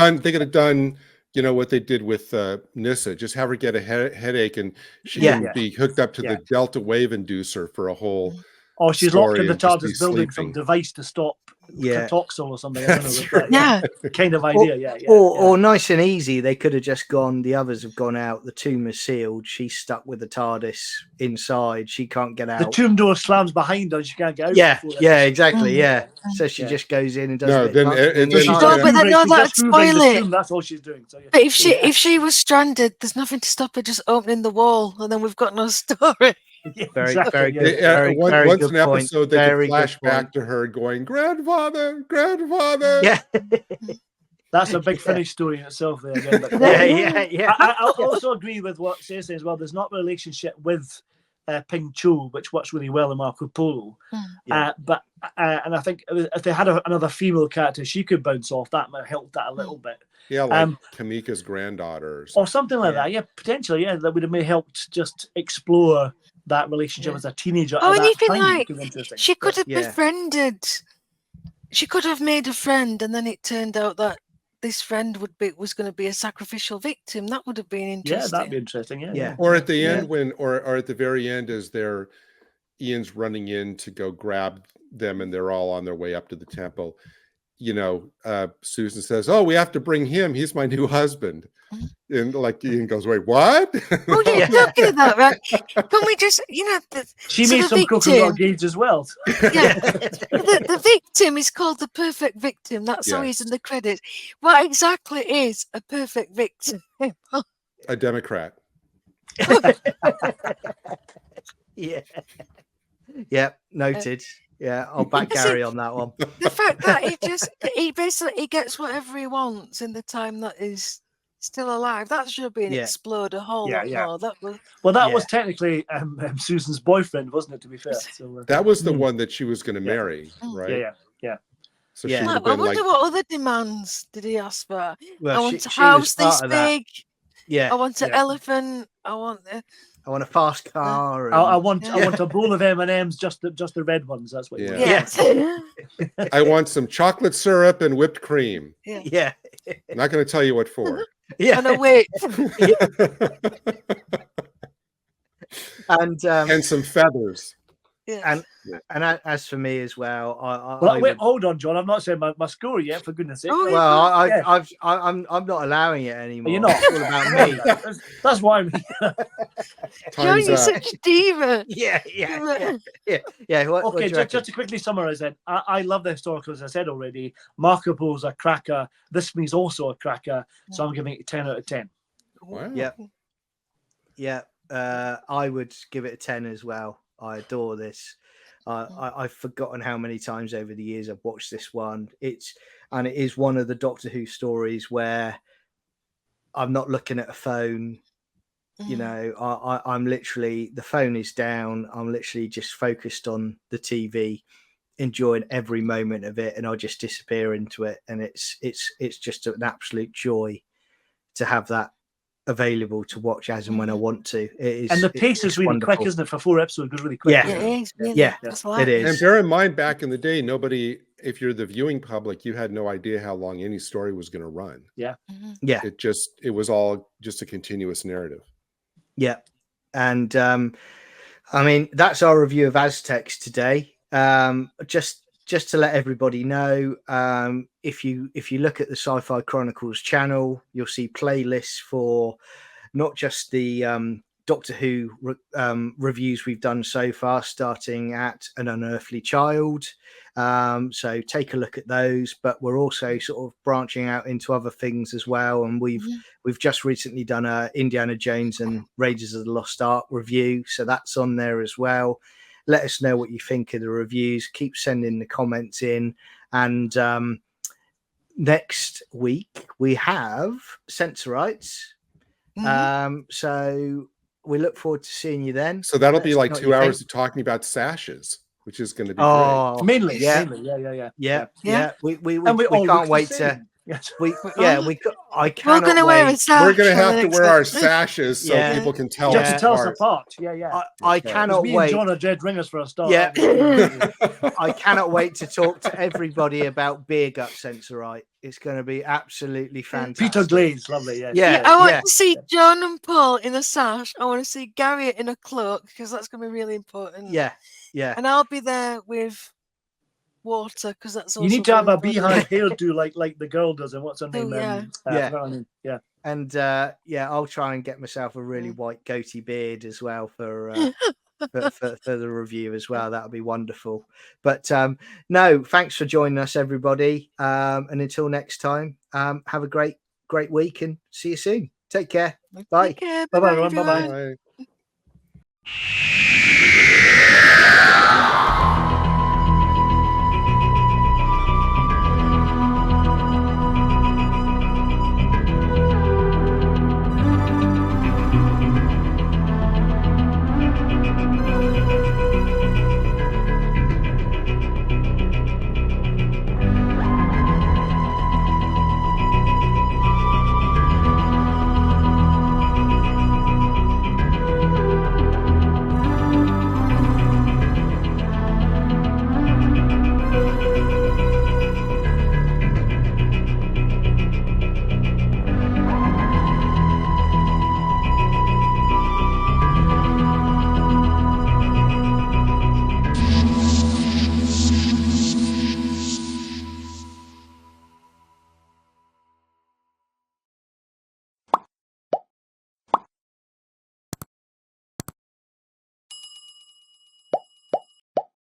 done. What they did with Nyssa, just have her get a headache and she can be hooked up to the delta wave inducer for a whole Or she's locked in the story and just be TARDIS building some sleeping. device to stop Yeah. toxel or something. I don't know. That's But, Yeah. kind of idea. Or nice and easy, they could have just gone. The others have gone out. The tomb is sealed. She's stuck with the TARDIS inside. She can't get the out. tomb door slams behind her. She can't get out. Yeah, before that. yeah, exactly. Mm. Yeah. So she Yeah. just goes in and does. No, a bit then of it- dancing then in she's the No, gonna- but Hoovering- no, she's that'd just hoovering spoil the it. tomb, that's all she's doing. So, But if she was stranded, there's nothing to stop her just opening the wall, and then we've got no story. Very, exactly, very yeah, good. yeah. Very, once very once good an point. episode, they Very could good flash back point. to her going, "Grandfather, grandfather." Yeah, That's a big finish story in itself there again. But yeah. I also agree with what Sarah says as well. There's not a relationship with Ping Chu, which works really well in Marco Polo. Yeah. But and I think if they had another female character, she could bounce off. That might help that a little bit. Yeah, like Kamika's granddaughter or something. Or something like that. Yeah, potentially. Yeah, that would have helped just explore that relationship as a teenager. Oh, at and that even time. like, Could be interesting. she could have Yeah. befriended. She could have made a friend, and then it turned out that this friend was going to be a sacrificial victim. That would have been Yeah, interesting. that'd be interesting. Yeah, Yeah. Or at the Yeah. end or at the very end, as Ian's running in to go grab them, and they're all on their way up to the temple. Susan says, "Oh, we have to bring him. He's my new husband." And like Ian goes, "Wait, what?" Oh, yeah, talking of that, right? Can we just, She so made the some crocodile victim- gauge as well. yeah, the victim is called the perfect victim. That's how he's in the credits. What exactly is a perfect victim? A Democrat. Yeah. Yeah. Noted. Yeah, I'll back Is Gary it- on that one. The fact that he gets whatever he wants in the time that is still alive. That should have been Yeah. explode a whole Yeah, lot yeah. more. That was Well, that Yeah. was technically Susan's boyfriend, wasn't it? To be fair, so, That was the one that she was going to marry, Mm. right? yeah. So Yeah. she would I have been wonder like, what other demands did he ask for? I Well, want a she was house this part of that. big. Yeah. I want an Yeah. elephant. I want I want a fast car. I and- want Yeah. a bowl of M&Ms, just the red ones. That's what. you want. Yeah. yes. "I want some chocolate syrup and whipped cream." Yeah. I'm not going to tell you what for. Yeah. And a wait. And And some feathers. Yeah. and as for me as well, I Well, would- wait, hold on, John. I've not said my score yet. For goodness' sake. Oh, yeah. well, Yeah. I'm not allowing it anymore. You're not. It's all about me. That's why I'm. John, Time's you're up. such a diva. Yeah. What Okay, do you just reckon? to quickly summarize then, I love the historical, as I said already. Marco Polo's a cracker. This means also a cracker. So I'm giving it a 10 out of 10. Wow. Yeah. Yeah, I would give it a 10 as well. I adore this. I've forgotten how many times over the years I've watched this one. It is one of the Doctor Who stories where I'm not looking at a phone. I'm literally, the phone is down. I'm literally just focused on the TV, enjoying every moment of it, and I just disappear into it. And it's just an absolute joy to have that available to watch as and when I want to. It is, And the pace it's is really wonderful. quick, isn't it? For 4 episodes, it goes really quick. Yeah. Yeah, it is. Really. Yeah, That's it like, is. And bear in mind, back in the day, if you're the viewing public, you had no idea how long any story was going to run. Mhm. Yeah, It was all just a continuous narrative. yeah. And I mean, that's our review of Aztecs today. Just to let everybody know, if you look at the Sci-Fi Chronicles channel, you'll see playlists for not just the Doctor Who reviews we've done so far, starting at An Unearthly Child. So take a look at those, but we're also sort of branching out into other things as well. And we've just recently done a Indiana Jones and Raiders of the Lost Ark review, so that's on there as well. Let us know what you think of the reviews. Keep sending the comments in. And next week we have Sensorites. So we look forward to seeing you then. So that'll Let be us like know what 2 you hours think. of talking about sashes, which is going to be great. Oh, Mainly, yeah. yeah. Yeah. We And we all can't look wait the to. same. Yes. I We're cannot going to wear a wait. sash. We're going to for the have to next wear our episode. sashes so Yeah. people can tell Just us to tell us apart. apart. Yeah. I Okay. cannot Me wait. and John are dead ringers for a start. Yeah. aren't we? I cannot wait to talk to everybody about beer gut sensorite. It's going to be absolutely fantastic. Peter Glaze, lovely. Yes. Yeah. I want to see John and Paul in a sash. I want to see Gary in a cloak because that's going to be really important. Yeah. Yeah. And I'll be there with water because that's also You need to have a very beehive hairdo like the girl does, and what's her name? yeah. Yeah. I forgot her name. Yeah. And yeah, I'll try and get myself a really white goatee beard as well for the review as well. That would be wonderful. But no, thanks for joining us, everybody. And until next time, have a great week and see you soon. Take care. Bye. Take care. Bye-bye, Bye-bye, everyone. Bye-bye. everyone. Bye.